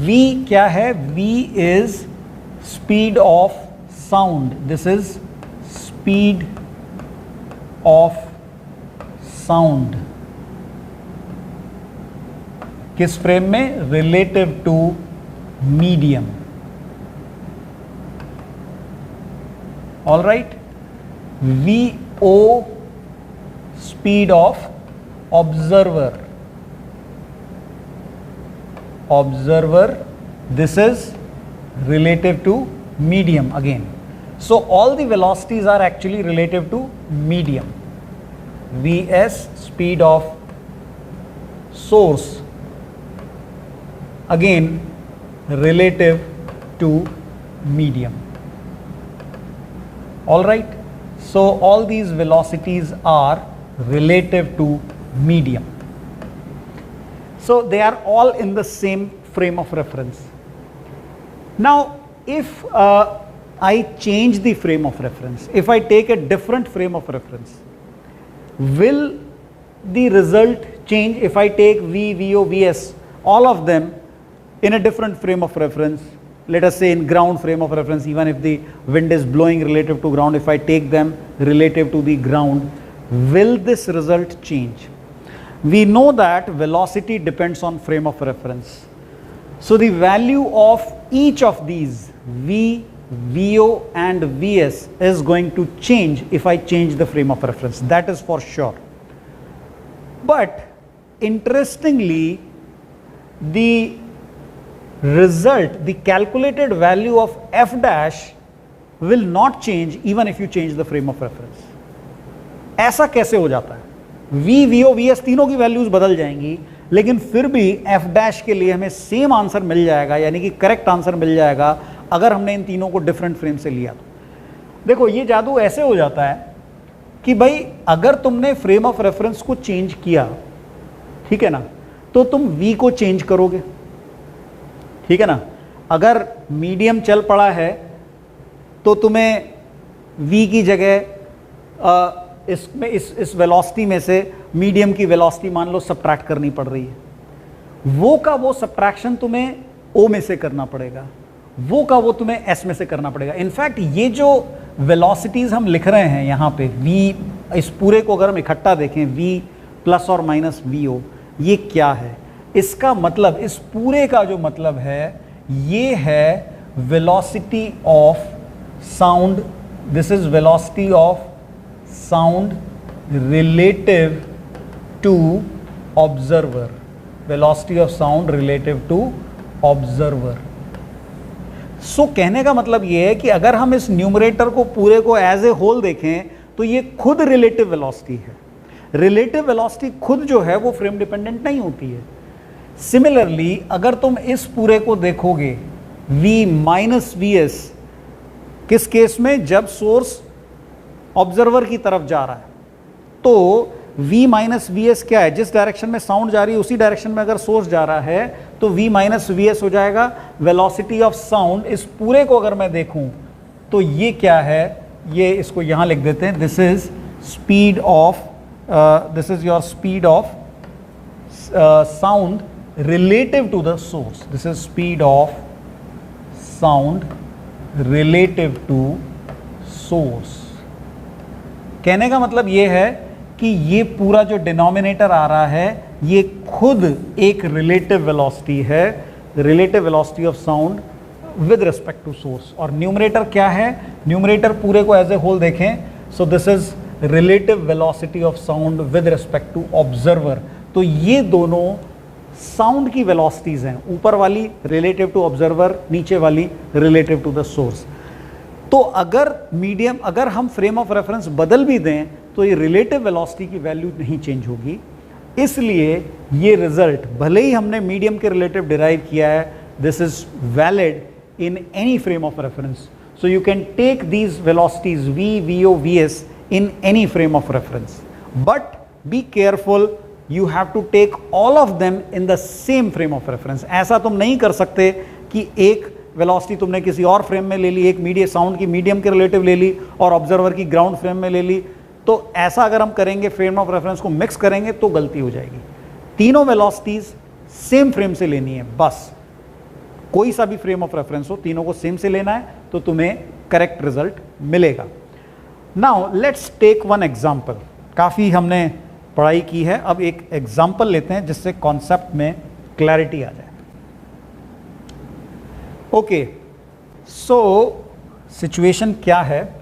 v क्या है? v is speed of sound. This is speed of sound. किस फ्रेम में? Relative to medium. All right. vo speed of observer. Observer, this is relative to medium again. So all the velocities are actually relative to medium. vs speed of source, again relative to medium. All right. So all these velocities are relative to medium. So they are all in the same frame of reference. Now if I change the frame of reference, if I take a different frame of reference, will the result change if I take v, vo, vs, all of them in a different frame of reference? Let us say in ground frame of reference, even if the wind is blowing relative to ground, if I take them relative to the ground, will this result change? We know that velocity depends on frame of reference. So the value of each of these v, vo and vs is going to change if I change the frame of reference. That is for sure. But interestingly, the result, the calculated value of f dash will not change even if you change the frame of reference. ऐसा कैसे हो जाता है? v, vo, vs तीनों की वैल्यूज बदल जाएंगी, लेकिन फिर भी f डैश के लिए हमें सेम आंसर मिल जाएगा, यानी कि करेक्ट आंसर मिल जाएगा अगर हमने इन तीनों को डिफरेंट फ्रेम से लिया तो. देखो, ये जादू ऐसे हो जाता है कि भाई अगर तुमने फ्रेम ऑफ रेफरेंस को चेंज किया, ठीक है ना, तो तुम v को चेंज करोगे, ठीक है ना. अगर मीडियम चल पड़ा है तो तुम्हें v की जगह इसमें इस वेलोसिटी में से मीडियम की वेलोसिटी मान लो सब्ट्रैक्ट करनी पड़ रही है. वो का वो सब्ट्रैक्शन तुम्हें o में से करना पड़ेगा, वो का वो तुम्हें s में से करना पड़ेगा. इनफैक्ट ये जो वेलोसिटीज हम लिख रहे हैं यहाँ पे v, इस पूरे को अगर हम इकट्ठा देखें v प्लस और माइनस vo, ये क्या है? इसका मतलब, इस पूरे का जो मतलब है, ये है velocity of sound. This is velocity of sound relative to observer. Velocity of sound relative to observer. So कहने का मतलब ये है कि अगर हम इस न्यूमरेटर को पूरे को एज ए होल देखें तो ये खुद रिलेटिव वेलोसिटी है. रिलेटिव वेलोसिटी खुद जो है वो फ्रेम डिपेंडेंट नहीं होती है. सिमिलरली अगर तुम इस पूरे को देखोगे v माइनस vs, किस केस में? जब सोर्स ऑब्जर्वर की तरफ जा रहा है। तो v माइनस वी एस क्या है? जिस डायरेक्शन में साउंड जा रही है उसी डायरेक्शन में अगर सोर्स जा रहा है तो v माइनस वी एस हो जाएगा वेलोसिटी ऑफ साउंड। इस पूरे को अगर मैं देखूं तो ये क्या है? ये इसको यहां लिख देते हैं, this is speed of, this is your speed of sound relative to the source. This is speed of sound relative to source. कहने का मतलब ये है कि ये पूरा जो डिनोमिनेटर आ रहा है ये खुद एक रिलेटिव वेलोसिटी है, relative velocity of sound with respect to source. और न्यूमरेटर क्या है? न्यूमरेटर पूरे को एज ए होल देखें, so this is relative velocity of sound with respect to observer. तो ये दोनों साउंड की वेलोसिटीज हैं, ऊपर वाली रिलेटिव टू ऑब्जर्वर, नीचे वाली रिलेटिव टू द सोर्स। तो अगर मीडियम, अगर हम फ्रेम ऑफ रेफरेंस बदल भी दें तो ये रिलेटिव वेलोसिटी की वैल्यू नहीं चेंज होगी। इसलिए ये रिजल्ट भले ही हमने मीडियम के रिलेटिव डिराइव किया है, this is valid in any frame of reference. So you can take these velocities v, vo, vs in any frame of reference, but be careful, you have to take all of them in the same frame of reference. ऐसा तुम नहीं कर सकते कि एक वेलोसिटी तुमने किसी और फ्रेम में ले ली, एक मीडियम साउंड की मीडियम के रिलेटिव ले ली और ऑब्जर्वर की ग्राउंड फ्रेम में ले ली। तो ऐसा अगर हम करेंगे, फ्रेम ऑफ रेफरेंस को मिक्स करेंगे तो गलती हो जाएगी। तीनों वेलोसिटीज सेम फ्रेम से लेनी है, बस कोई सा भी फ्रेम ऑफ रेफरेंस हो, तीनों को सेम से लेना है तो तुम्हें करेक्ट रिजल्ट मिलेगा। Now let's take one example. काफ़ी हमने पढ़ाई की है, अब एक एग्जांपल लेते हैं जिससे कॉन्सेप्ट में क्लैरिटी आ जाए। ओके, सो सिचुएशन क्या है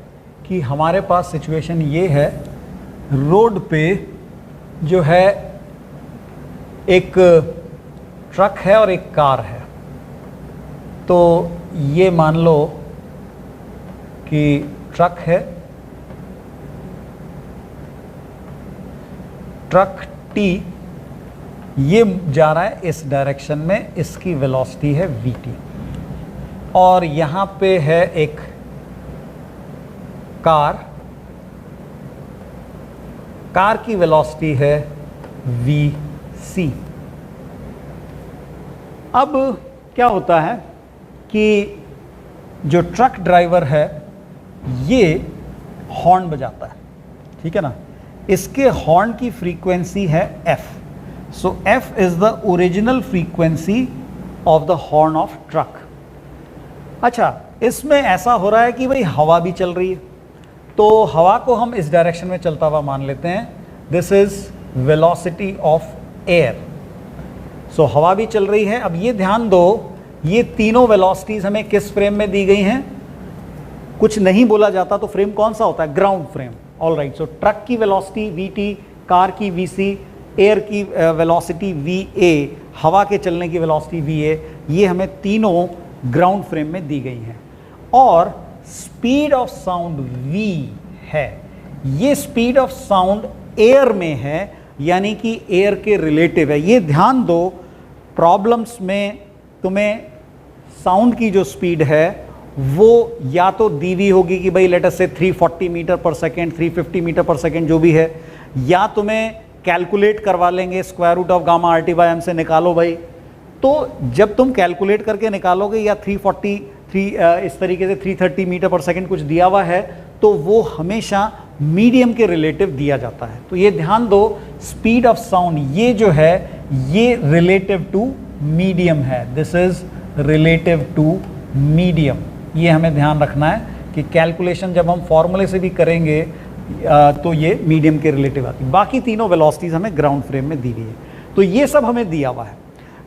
कि हमारे पास सिचुएशन ये है, रोड पे जो है एक ट्रक है और एक कार है। तो ये मान लो कि ट्रक है, ट्रक T ये जा रहा है इस डायरेक्शन में, इसकी वेलोसिटी है vt, और यहाँ पे है एक कार की वेलोसिटी है vc। अब क्या होता है कि जो ट्रक ड्राइवर है ये हॉर्न बजाता है, ठीक है ना। इसके हॉर्न की फ्रीक्वेंसी है f, so f is the original frequency of the horn of truck. अच्छा, इसमें ऐसा हो रहा है कि भाई हवा भी चल रही है, तो हवा को हम इस डायरेक्शन में चलता हुआ मान लेते हैं, this is velocity of air. So हवा भी चल रही है। अब ये ध्यान दो, ये तीनों वेलोसिटीज हमें किस फ्रेम में दी गई हैं? कुछ नहीं बोला जाता तो फ्रेम कौन सा होता है? Ground frame. ऑल राइट, सो ट्रक की वेलोसिटी vt, कार की vc, एयर की वेलोसिटी va, हवा के चलने की वेलोसिटी va, ये हमें तीनों ग्राउंड फ्रेम में दी गई हैं। और स्पीड ऑफ साउंड v है, ये स्पीड ऑफ साउंड एयर में है, यानी कि एयर के रिलेटिव है। ये ध्यान दो, प्रॉब्लम्स में तुम्हें साउंड की जो स्पीड है वो या तो दी हुई होगी कि भाई लेट अस से 340 मीटर पर सेकेंड, 350 मीटर पर सेकेंड जो भी है, या तुम्हें कैलकुलेट करवा लेंगे square root of gamma R T by M से निकालो भाई। तो जब तुम कैलकुलेट करके निकालोगे या 343 इस तरीके से 330 मीटर पर सेकेंड कुछ दिया हुआ है तो वो हमेशा मीडियम के रिलेटिव दिया जाता है। तो ये ध्यान दो, स्पीड ऑफ साउंड ये जो है ये रिलेटिव टू मीडियम है, this is relative to medium. ये हमें ध्यान रखना है कि कैलकुलेशन जब हम फॉर्मूले से भी करेंगे तो ये मीडियम के रिलेटिव आती है। बाकी तीनों वेलोसिटीज हमें ग्राउंड फ्रेम में दी हुई है, तो ये सब हमें दिया हुआ है।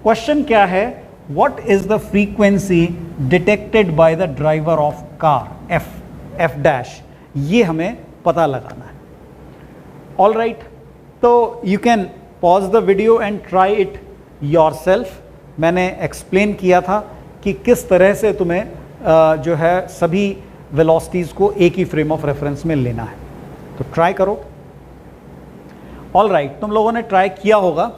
क्वेश्चन क्या है? What is the frequency detected by the driver of car f dash, ये हमें पता लगाना है। ऑल राइट, तो you can pause the video and try it yourself. मैंने एक्सप्लेन किया था कि किस तरह से तुम्हें जो है सभी वेलोसिटीज़ को एक ही फ्रेम ऑफ रेफरेंस में लेना है, तो ट्राई करो। ऑल राइट, तुम लोगों ने ट्राई किया होगा।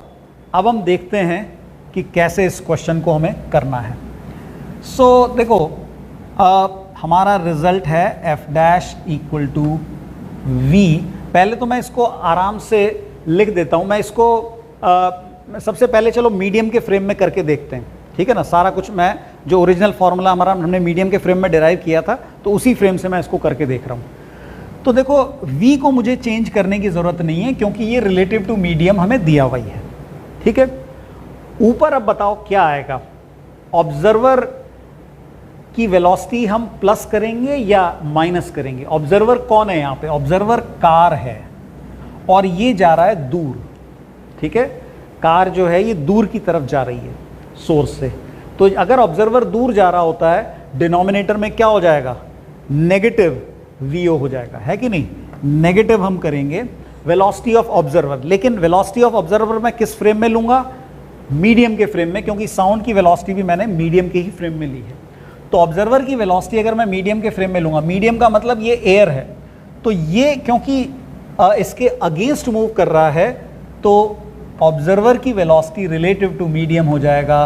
अब हम देखते हैं कि कैसे इस क्वेश्चन को हमें करना है। सो देखो, हमारा रिजल्ट है F dash equal to V. पहले तो मैं इसको आराम से लिख देता हूं, मैं इसको सबसे पहले चलो मीडियम के फ्रेम में करके देखते हैं, ठीक है ना। सारा कुछ मैं जो ओरिजिनल फॉर्मूला हमारा हमने मीडियम के फ्रेम में डिराइव किया था, तो उसी फ्रेम से मैं इसको करके देख रहा हूं। तो देखो v को मुझे चेंज करने की जरूरत नहीं है क्योंकि ये रिलेटिव टू मीडियम हमें दिया हुआ ही है, ठीक है। ऊपर अब बताओ क्या आएगा। ऑब्जर्वर की वेलोसिटी हम प्लस करेंगे या माइनस करेंगे। ऑब्जर्वर कौन है यहाँ पे, ऑब्जर्वर कार है और ये जा रहा है दूर, ठीक है। कार जो है ये दूर की तरफ जा रही है सोर्स से। तो अगर ऑब्जर्वर दूर जा रहा होता है, डिनोमिनेटर में क्या हो जाएगा, नेगेटिव वीओ हो जाएगा, है कि नहीं। नेगेटिव हम करेंगे वेलोसिटी ऑफ ऑब्जर्वर, लेकिन वेलोसिटी ऑफ ऑब्जर्वर मैं किस फ्रेम में लूंगा, मीडियम के फ्रेम में, क्योंकि साउंड की वेलोसिटी भी मैंने मीडियम के ही फ्रेम में ली है। तो ऑब्जर्वर की वेलोसिटी अगर मैं मीडियम के फ्रेम में लूंगा, मीडियम का मतलब ये एयर है, तो ये क्योंकि इसके अगेंस्ट मूव कर रहा है, तो ऑब्जर्वर की वेलोसिटी रिलेटिव टू मीडियम हो जाएगा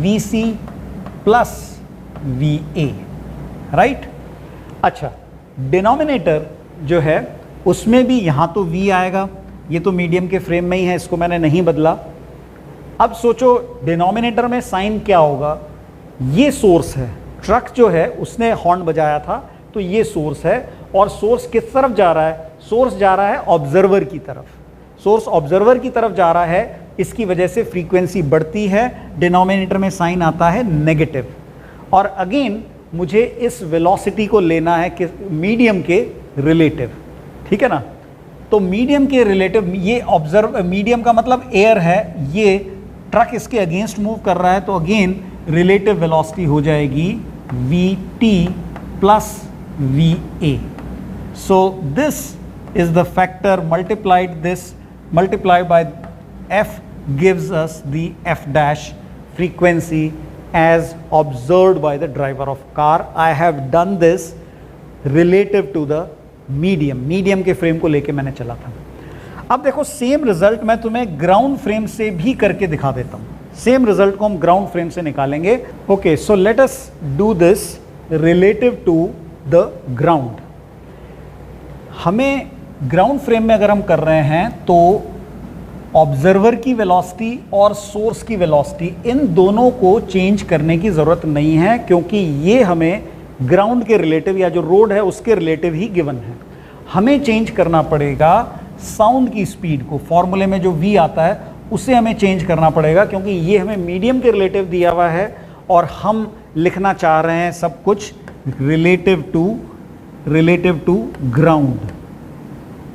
vc प्लस va, राइट। अच्छा, डिनोमिनेटर जो है उसमें भी यहाँ तो v आएगा, ये तो मीडियम के फ्रेम में ही है, इसको मैंने नहीं बदला। अब सोचो डिनोमिनेटर में साइन क्या होगा, ये सोर्स है, ट्रक जो है उसने हॉर्न बजाया था, तो ये सोर्स है और सोर्स किस तरफ जा रहा है, सोर्स जा रहा है ऑब्जर्वर की तरफ। सोर्स ऑब्जर्वर की तरफ जा रहा है, इसकी वजह से फ्रीक्वेंसी बढ़ती है, डिनोमिनेटर में साइन आता है नेगेटिव। और अगेन मुझे इस वेलोसिटी को लेना है कि मीडियम के रिलेटिव, ठीक है ना। तो मीडियम के रिलेटिव, ये ऑब्जर्व मीडियम का मतलब एयर है, ये ट्रक इसके अगेंस्ट मूव कर रहा है, तो अगेन रिलेटिव वेलोसिटी हो जाएगी vt plus va। So this is the factor multiplied by f gives us the f dash frequency as observed by the driver of car. I have done this relative to the medium के फ्रेम को लेके मैंने चला था। अब देखो सेम रिजल्ट मैं तुम्हें ग्राउंड फ्रेम से भी करके दिखा देता हूं। सेम रिजल्ट को हम ग्राउंड फ्रेम से निकालेंगे। Okay, so let us do this relative to the ground. हमें ग्राउंड फ्रेम में अगर हम कर रहे हैं तो ऑब्जर्वर की वेलोसिटी और सोर्स की वेलोसिटी, इन दोनों को चेंज करने की ज़रूरत नहीं है, क्योंकि ये हमें ग्राउंड के रिलेटिव या जो रोड है उसके रिलेटिव ही गिवन है। हमें चेंज करना पड़ेगा साउंड की स्पीड को, फॉर्मूले में जो v आता है उसे हमें चेंज करना पड़ेगा, क्योंकि ये हमें मीडियम के रिलेटिव दिया हुआ है और हम लिखना चाह रहे हैं सब कुछ रिलेटिव टू ग्राउंड,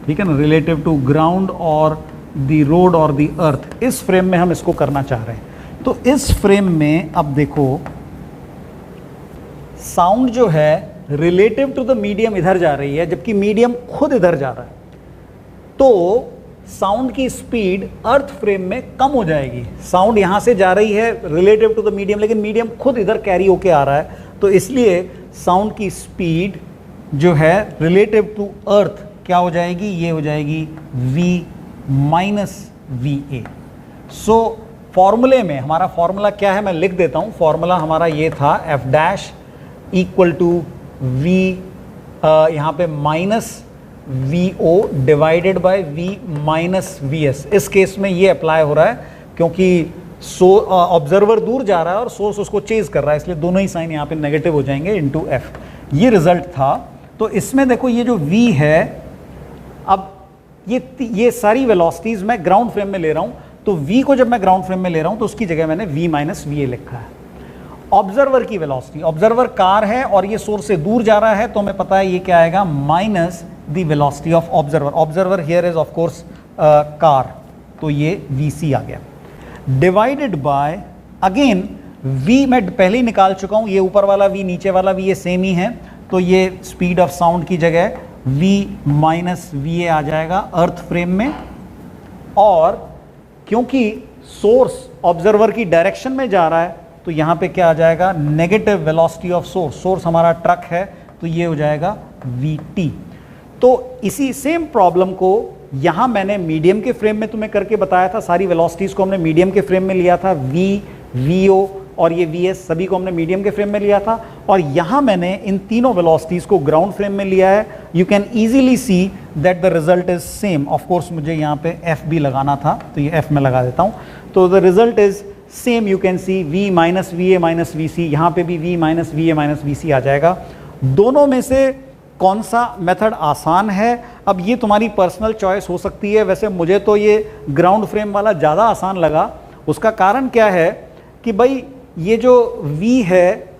ठीक है ना, रिलेटिव टू ग्राउंड और दी रोड और दी अर्थ। इस फ्रेम में हम इसको करना चाह रहे हैं। तो इस फ्रेम में अब देखो साउंड जो है रिलेटिव टू द मीडियम इधर जा रही है, जबकि मीडियम खुद इधर जा रहा है, तो साउंड की स्पीड अर्थ फ्रेम में कम हो जाएगी। साउंड यहां से जा रही है रिलेटिव टू द मीडियम, लेकिन मीडियम खुद इधर कैरी होके आ रहा है, तो इसलिए साउंड की स्पीड जो है रिलेटिव टू अर्थ क्या हो जाएगी, ये हो जाएगी v माइनस va। सो फॉर्मूले में हमारा फॉर्मूला क्या है मैं लिख देता हूं। फॉर्मूला हमारा ये था f dash equal to v, यहाँ पे minus vo divided by v minus vs। इस केस में ये अप्लाई हो रहा है क्योंकि ऑब्जर्वर दूर जा रहा है और सोर्स उसको चेज कर रहा है, इसलिए दोनों ही साइन यहाँ पे नेगेटिव हो जाएंगे इनटू f। ये रिजल्ट था। तो इसमें देखो ये जो v है, अब ये सारी वेलोसिटीज मैं ग्राउंड फ्रेम में ले रहा हूं, तो v को जब मैं ग्राउंड फ्रेम में ले रहा हूं तो उसकी जगह मैंने v माइनस va लिखा है। ऑब्जर्वर की वेलोसिटी, ऑब्जर्वर कार है और ये सोर्स से दूर जा रहा है, तो हमें पता है ये क्या आएगा, minus the velocity of observer. Observer here is of course car, तो ये vc आ गया, डिवाइडेड बाय अगेन v मैं पहले ही निकाल चुका हूं, ये ऊपर वाला v नीचे वाला v ये सेम ही है, तो ये स्पीड ऑफ साउंड की जगह v माइनस va आ जाएगा अर्थ फ्रेम में। और क्योंकि सोर्स ऑब्जर्वर की डायरेक्शन में जा रहा है, तो यहाँ पे क्या आ जाएगा, negative velocity of source. Source हमारा ट्रक है, तो ये हो जाएगा vt। तो इसी सेम प्रॉब्लम को यहाँ मैंने मीडियम के फ्रेम में तुम्हें करके बताया था। सारी वेलोसिटीज को हमने मीडियम के फ्रेम में लिया था, v, vo और ये वी एस सभी को हमने मीडियम के फ्रेम में लिया था, और यहां मैंने इन तीनों वेलोसिटीज को ग्राउंड फ्रेम में लिया है। You can easily see that the result is same. Of course मुझे यहाँ पे एफ भी लगाना था, तो ये एफ में लगा देता हूँ। तो the result is same, you can see v minus V A minus V C, यहाँ पे भी v minus V A minus V C आ जाएगा। दोनों में से कौन सा मेथड आसान है, अब ये तुम्हारी पर्सनल चॉइस हो सकती है। वैसे मुझे तो ये ग्राउंड फ्रेम वाला ज़्यादा आसान लगा। उसका कारण क्या है कि भाई ये जो v है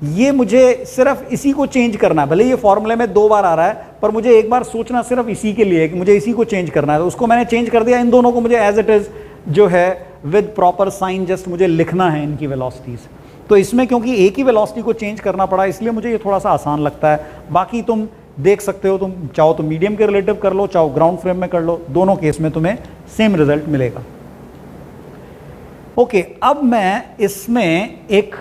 ये मुझे सिर्फ इसी को चेंज करना है, भले ये फॉर्मूले में 2 बार आ रहा है, पर मुझे एक बार सोचना सिर्फ इसी के लिए कि मुझे इसी को चेंज करना है, तो उसको मैंने चेंज कर दिया। इन दोनों को मुझे एज इट इज़ जो है विद प्रॉपर साइन जस्ट मुझे लिखना है इनकी वेलोसिटीज़। तो इसमें क्योंकि एक ही वेलोसिटी को चेंज करना पड़ा इसलिए मुझे ये थोड़ा सा आसान लगता है। बाकी तुम देख सकते हो, तुम चाहो तो मीडियम के रिलेटिव कर लो, चाहो ग्राउंड फ्रेम में कर लो, दोनों केस में तुम्हें सेम रिजल्ट मिलेगा। ओके, अब मैं इसमें एक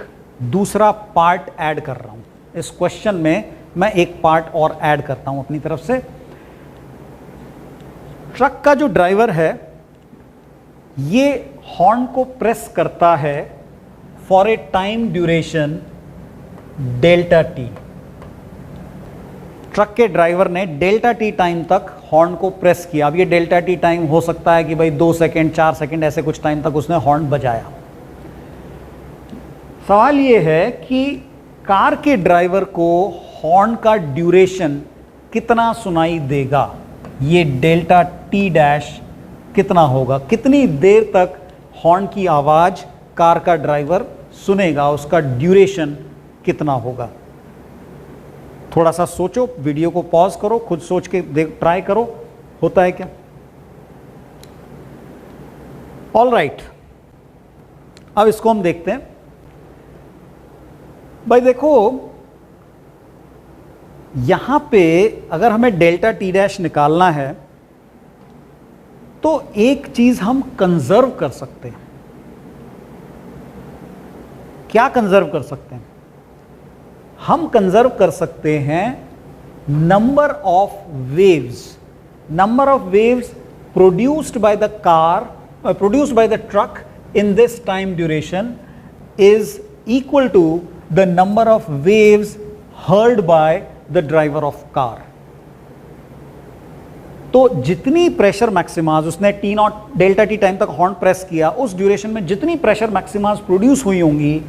दूसरा पार्ट ऐड कर रहा हूं। इस क्वेश्चन में मैं एक पार्ट और ऐड करता हूं अपनी तरफ से। ट्रक का जो ड्राइवर है ये हॉर्न को प्रेस करता है for a time duration delta T. Truck के ड्राइवर ने डेल्टा टी टाइम तक हॉर्न को प्रेस किया। अब ये डेल्टा टी टाइम हो सकता है कि भाई 2 सेकेंड 4 सेकेंड ऐसे कुछ टाइम तक उसने हॉर्न बजाया। सवाल ये है कि कार के ड्राइवर को हॉर्न का ड्यूरेशन कितना सुनाई देगा, ये डेल्टा टी डैश कितना होगा, कितनी देर तक हॉर्न की आवाज कार का ड्राइवर सुनेगा, उसका ड्यूरेशन कितना होगा। थोड़ा सा सोचो, वीडियो को पॉज करो, खुद सोच के देख, ट्राई करो होता है क्या। ऑल राइट, अब इसको हम देखते हैं। भाई देखो यहां पे अगर हमें डेल्टा टी डैश निकालना है तो एक चीज हम कंजर्व कर सकते हैं। क्या कंजर्व कर सकते हैं? हम कंजर्व कर सकते हैं number of waves. Number of waves produced by the car, produced by the truck in this time duration is equal to the number of waves heard by the driver of car। तो जितनी प्रेशर मैक्सिमास उसने T not delta T time तक हॉर्न प्रेस किया, उस ड्यूरेशन में जितनी प्रेशर मैक्सिमास प्रोड्यूस हुई होंगी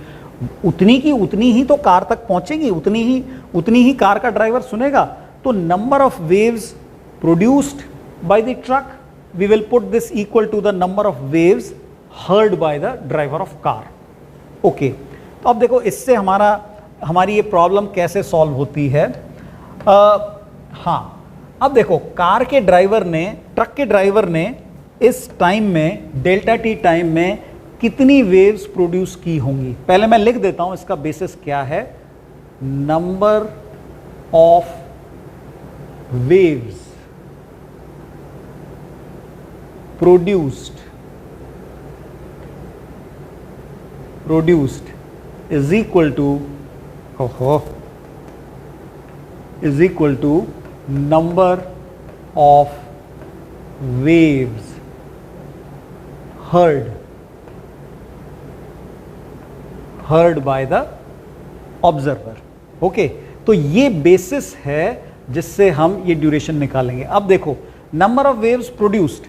उतनी ही तो कार तक पहुंचेगी, उतनी ही कार का ड्राइवर सुनेगा। तो number of waves produced by the truck, we will put this equal to the number of waves heard by the driver of car. Okay, तो अब देखो इससे हमारी ये प्रॉब्लम कैसे सॉल्व होती है। हाँ, अब देखो कार के ड्राइवर ने, ट्रक के ड्राइवर ने इस टाइम में, डेल्टा टी टाइम में कितनी वेव्स प्रोड्यूस की होंगी। पहले मैं लिख देता हूं इसका बेसिस क्या है। Number of waves produced is equal to number of waves heard by the observer। Okay, तो ये बेसिस है जिससे हम ये ड्यूरेशन निकालेंगे। अब देखो नंबर ऑफ वेव्स प्रोड्यूस्ड,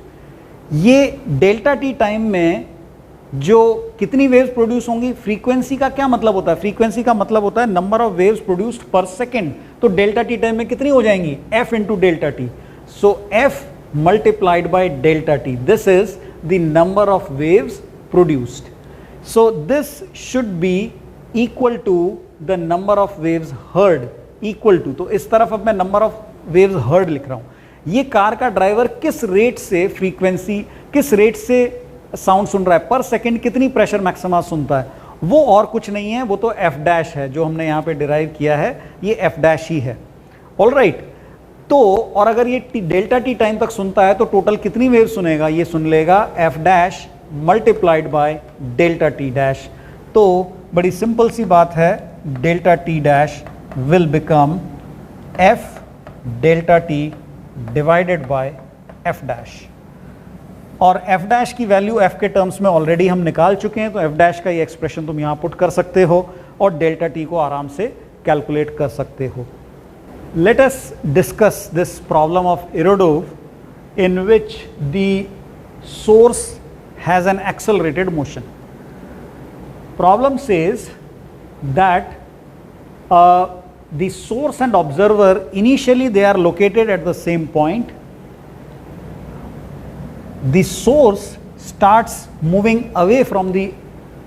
ये डेल्टा टी टाइम में जो कितनी वेव्स प्रोड्यूस होंगी, फ्रीक्वेंसी का क्या मतलब होता है? फ्रीक्वेंसी का मतलब होता है number of waves produced per second. तो डेल्टा टी टाइम में कितनी हो जाएंगी? F into delta T. So F multiplied by delta T, this is the number of waves produced. So this should be equal to the number of waves heard, equal to, तो इस तरफ अब मैं नंबर ऑफ वेव्स हर्ड लिख रहा हूं। ये कार का ड्राइवर किस रेट से फ्रीक्वेंसी, किस रेट से साउंड सुन रहा है, पर सेकंड कितनी प्रेशर मैक्सिमा सुनता है, वो और कुछ नहीं है, वो तो एफ डैश है जो हमने यहां पे डिराइव किया है, ये एफ डैश ही है। ऑल राइट, तो और अगर ये डेल्टा टी टाइम तक सुनता है तो टोटल कितनी वेव सुनेगा? ये सुन लेगा F dash multiplied by delta T dash. तो बड़ी सिंपल सी बात है, delta T dash will become F delta T divided bye F dash. और एफ डैश की वैल्यू एफ के टर्म्स में ऑलरेडी हम निकाल चुके हैं, तो एफ डैश का ये एक्सप्रेशन तुम यहाँ पुट कर सकते हो और डेल्टा टी को आराम से कैलकुलेट कर सकते हो. Let us discuss this problem of Irodov in which the source has an accelerated motion. Problem says that the source and observer initially they are located at the same point. The source starts moving away from the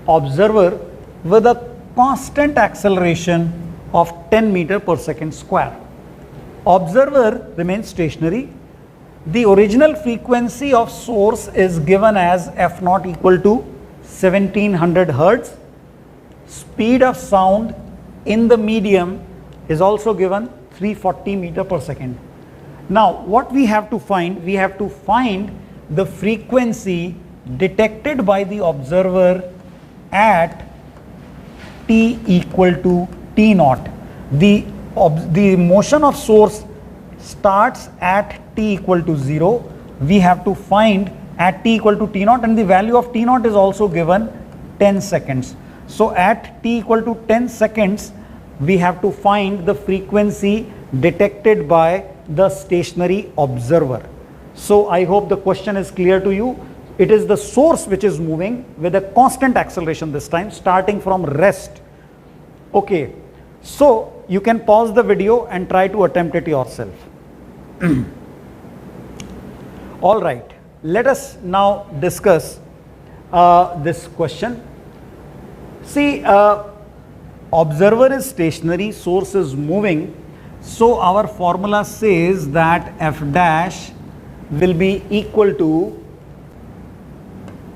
observer with a constant acceleration of 10 meter per second square. Observer remains stationary. The original frequency of source is given as f naught equal to 1700 hertz. Speed of sound in the medium is also given 340 meter per second. Now what we have to find? We have to find the frequency detected by the observer at t equal to t naught. The motion of source starts at t equal to 0. We have to find at t equal to t naught, and the value of t naught is also given 10 seconds. So at t equal to 10 seconds we have to find the frequency detected by the stationary observer. So I hope the question is clear to you. It is the source which is moving with a constant acceleration, this time starting from rest. Okay, so you can pause the video and try to attempt it yourself. All right, let us now discuss this question. See, observer is stationary, source is moving, so our formula says that f dash will be equal to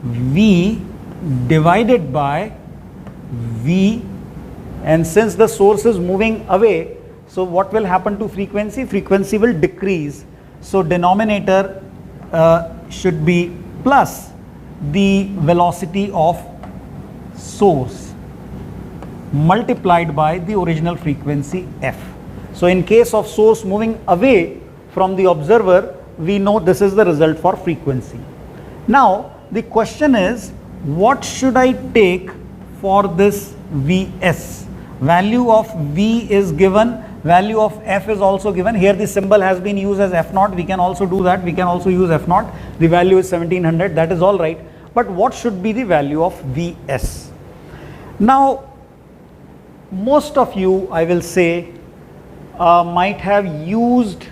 v divided by v. And since the source is moving away, so what will happen to frequency? Frequency will decrease. So denominator should be plus the velocity of source multiplied by the original frequency f. So in case of source moving away from the observer, we know this is the result for frequency. Now the question is, what should I take for this Vs? Value of V is given, value of f is also given. Here the symbol has been used as f naught. We can also do that. We can also use f naught. The value is 1700. That is all right. But what should be the value of Vs? Now, most of you, I will say, might have used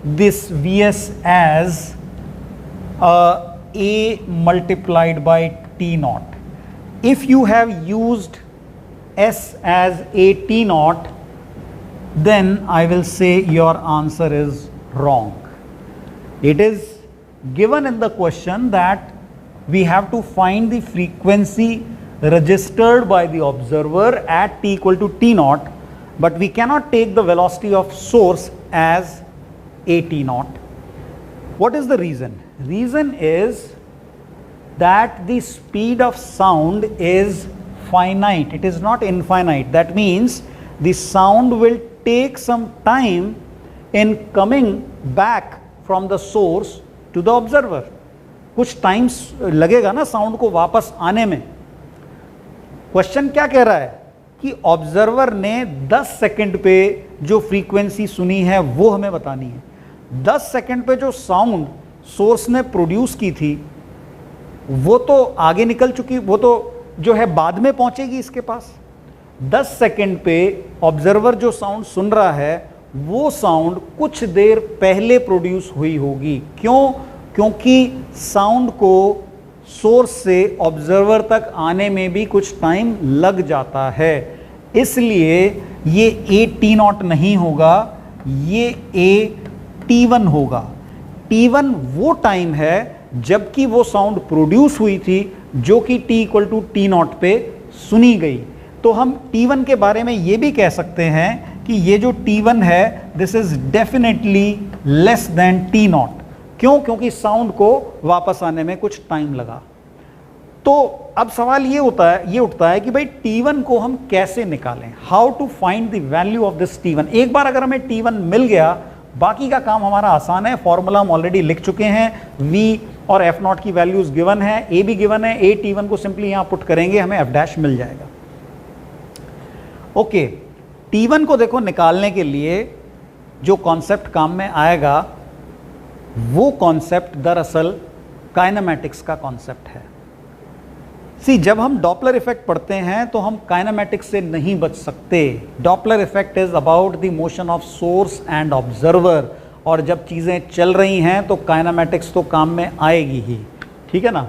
this Vs as A multiplied by T naught. If you have used S as a T naught, then I will say your answer is wrong. It is given in the question that we have to find the frequency registered by the observer at t equal to t naught, but we cannot take the velocity of source as a t naught. What is the reason? Reason is that the speed of sound is finite, it is not infinite. That means the sound will take some time in coming back from the source to the observer. कुछ टाइम लगेगा ना साउंड को वापस आने में. क्वेश्चन क्या कह रहा है कि ऑब्जर्वर ने 10 सेकंड पे जो फ्रीक्वेंसी सुनी है वो हमें बतानी है. 10 सेकंड पे जो साउंड सोर्स ने प्रोड्यूस की थी वो तो आगे निकल चुकी, वो तो जो है बाद में पहुंचेगी इसके पास. 10 सेकंड पे ऑब्जर्वर जो साउंड सुन रहा है वो साउंड कुछ देर पहले प्रोड्यूस हुई होगी. क्यों? क्योंकि साउंड को सोर्स से ऑब्जर्वर तक आने में भी कुछ टाइम लग जाता है. इसलिए ये ए टी नॉट नहीं होगा, ये ए T1 होगा. T1 वो टाइम है जबकि वो साउंड प्रोड्यूस हुई थी जो कि t equal to T naught पे सुनी गई. तो हम T1 के बारे में ये भी कह सकते हैं कि ये जो T1 है this is definitely less than T not. क्यों? क्योंकि साउंड को वापस आने में कुछ टाइम लगा. तो अब सवाल ये उठता है कि भाई T1 को हम कैसे निकालें. How to find the value of this T1. एक बार अगर हमें T1 मिल गया बाकी का काम हमारा आसान है. फॉर्मूला हम ऑलरेडी लिख चुके हैं. V और एफ नॉट की वैल्यूज गिवन है, ए भी गिवन है, ए टी वन को सिंपली यहां पुट करेंगे, हमें एफ डैश मिल जाएगा। ओके, टी वन को देखो निकालने के लिए जो कॉन्सेप्ट काम में आएगा वो कॉन्सेप्ट दरअसल काइनेमैटिक्स का कॉन्सेप्ट है। सी, जब हम डॉपलर इफेक्ट पढ़ते हैं तो हम काइनेमैटिक्स से नहीं बच सकते। Doppler effect is about the motion of source and observer, और जब चीज़ें चल रही हैं तो काइनेमैटिक्स तो काम में आएगी ही, ठीक है ना।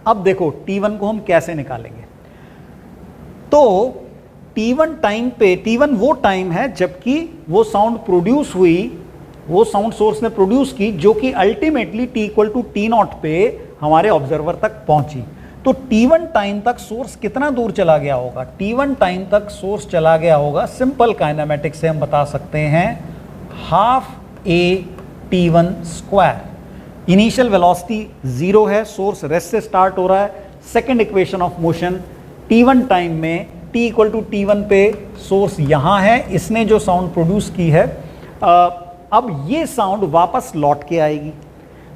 अब देखो T1 को हम कैसे निकालेंगे। तो T1 टाइम पे, T1 वो टाइम है जबकि वो साउंड प्रोड्यूस हुई, वो साउंड सोर्स ने प्रोड्यूस की, जो कि ultimately T equal to T0 पे हमारे ऑब्जर्वर तक पहुंची। तो T1 टाइम तक सोर्स कितना दूर चला गया होगा? T1 टाइम तक सोर्स चला गया होगा, सिंपल काइनेमैटिक्स से हम बता सकते हैं, half a T1 square. Initial velocity 0 है, सोर्स रेस्ट से स्टार्ट हो रहा है। Second equation of motion, T1 time में T इक्वल टू T1 पे सोर्स यहाँ है, इसने जो साउंड प्रोड्यूस की है, अब ये साउंड वापस लौट के आएगी।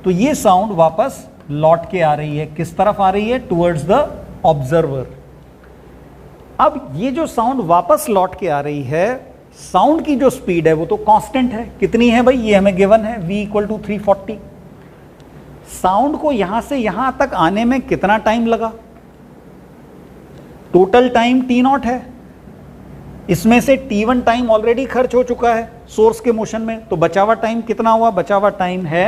तो ये साउंड वापस लौट के आ रही है, किस तरफ आ रही है? Towards the observer. अब ये जो साउंड वापस लौट के आ रही है, साउंड की जो स्पीड है वो तो कांस्टेंट है। कितनी है भाई? ये हमें गिवन है, v इक्वल टू 340। साउंड को यहां से यहां तक आने में कितना टाइम लगा? टोटल टाइम T0 है, इसमें से T1 टाइम ऑलरेडी खर्च हो चुका है सोर्स के मोशन में, तो बचा हुआ टाइम कितना हुआ? बचा हुआ टाइम है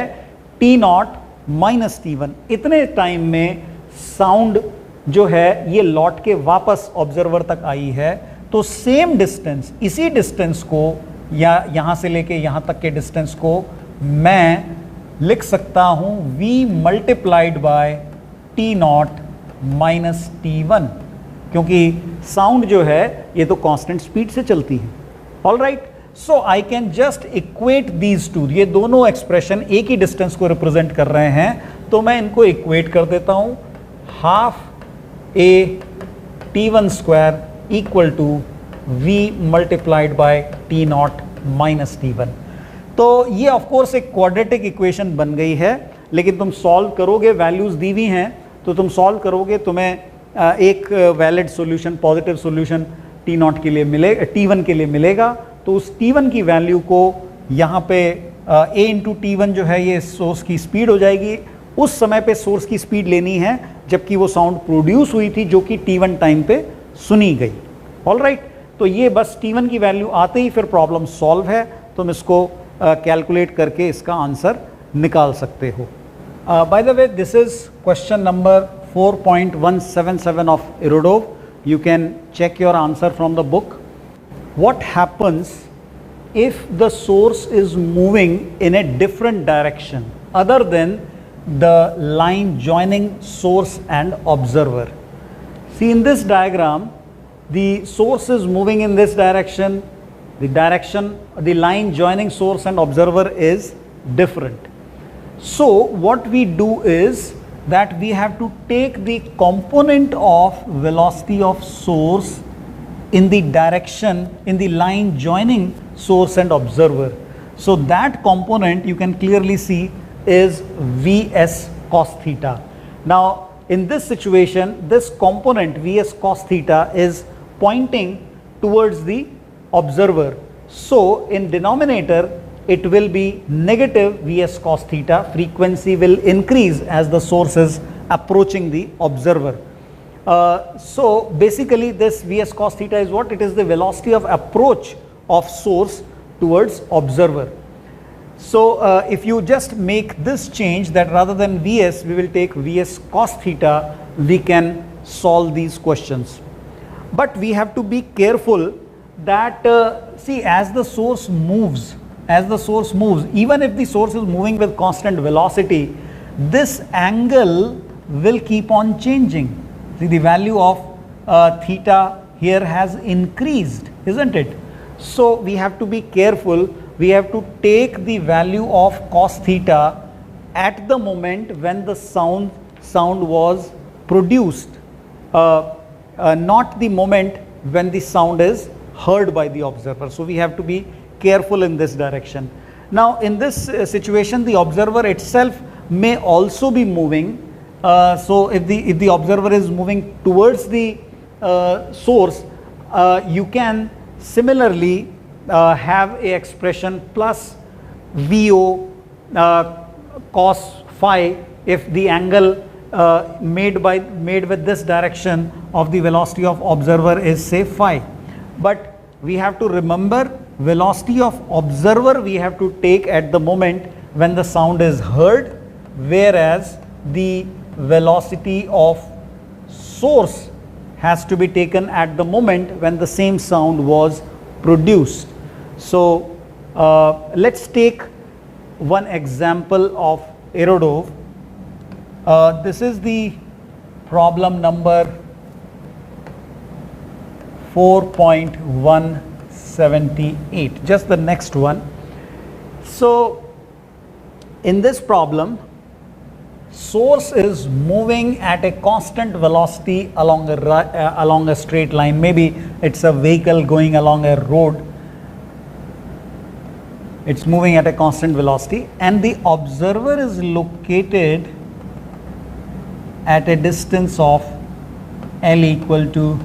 T0 माइनस T1। इतने टाइम में साउंड जो है ये लौट के वापस ऑब्जर्वर तक आई है। तो सेम डिस्टेंस, इसी डिस्टेंस को या यहां से लेके यहां तक के डिस्टेंस को मैं लिख सकता हूं v multiplied by T0 minus T1, क्योंकि साउंड जो है ये तो कांस्टेंट स्पीड से चलती है। All right, so I can just equate these two, ये दोनों एक्सप्रेशन एक ही डिस्टेंस को रिप्रेजेंट कर रहे हैं, तो मैं इनको इक्वेट कर देता हूं, half a T1 square equal to v multiplied by T0 minus T1। तो ये ऑफ कोर्स एक क्वाड्रेटिक इक्वेशन बन गई है, लेकिन तुम सॉल्व करोगे, वैल्यूज दी हुई हैं, तो तुम सॉल्व करोगे, तुम्हें एक valid solution, positive solution T0 के लिए मिलेगा, T1 के लिए मिलेगा। तो उस T1 की वैल्यू को यहाँ पे a इंटू T1 जो है ये सोर्स की स्पीड हो जाएगी। उस समय पे सोर्स की स्पीड लेनी है जबकि वो साउंड प्रोड्यूस हुई थी, जो कि T1 टाइम पे सुनी गई। ऑल राइट, तो ये बस T1 की वैल्यू आते ही फिर प्रॉब्लम सॉल्व है, तुम इसको कैलकुलेट करके इसका आंसर निकाल सकते हो। By the way, this is question number 4.177 of Irodov. You can check your answer from the book. What happens if the source is moving in a different direction other than the line joining source and observer? See, in this diagram, the source is moving in this direction, the line joining source and observer is different. So what we do is that we have to take the component of velocity of source in the direction, in the line joining source and observer. So that component you can clearly see is Vs cos theta. Now in this situation, this component Vs cos theta is pointing towards the observer. So in denominator it will be negative Vs cos theta. Frequency will increase as the source is approaching the observer. So basically this Vs cos theta is what? It is the velocity of approach of source towards observer. So if you just make this change, that rather than Vs we will take Vs cos theta, we can solve these questions. But we have to be careful that see, as the source moves, even if the source is moving with constant velocity, this angle will keep on changing. See, the value of theta here has increased, isn't it? So we have to be careful. We have to take the value of cos theta at the moment when the sound was produced, not the moment when the sound is heard by the observer. So we have to be careful in this direction. Now in this situation, the observer itself may also be moving. So if the observer is moving towards the source, you can similarly have a expression plus VO cos phi if the angle made with this direction of the velocity of observer is say phi. But we have to remember, velocity of observer we have to take at the moment when the sound is heard, whereas the velocity of source has to be taken at the moment when the same sound was produced. So let's take one example of Irodov. This is the problem number 4.178, just the next one. So in this problem, source is moving at a constant velocity along a straight line. Maybe it's a vehicle going along a road. It's moving at a constant velocity, and the observer is located at a distance of L equal to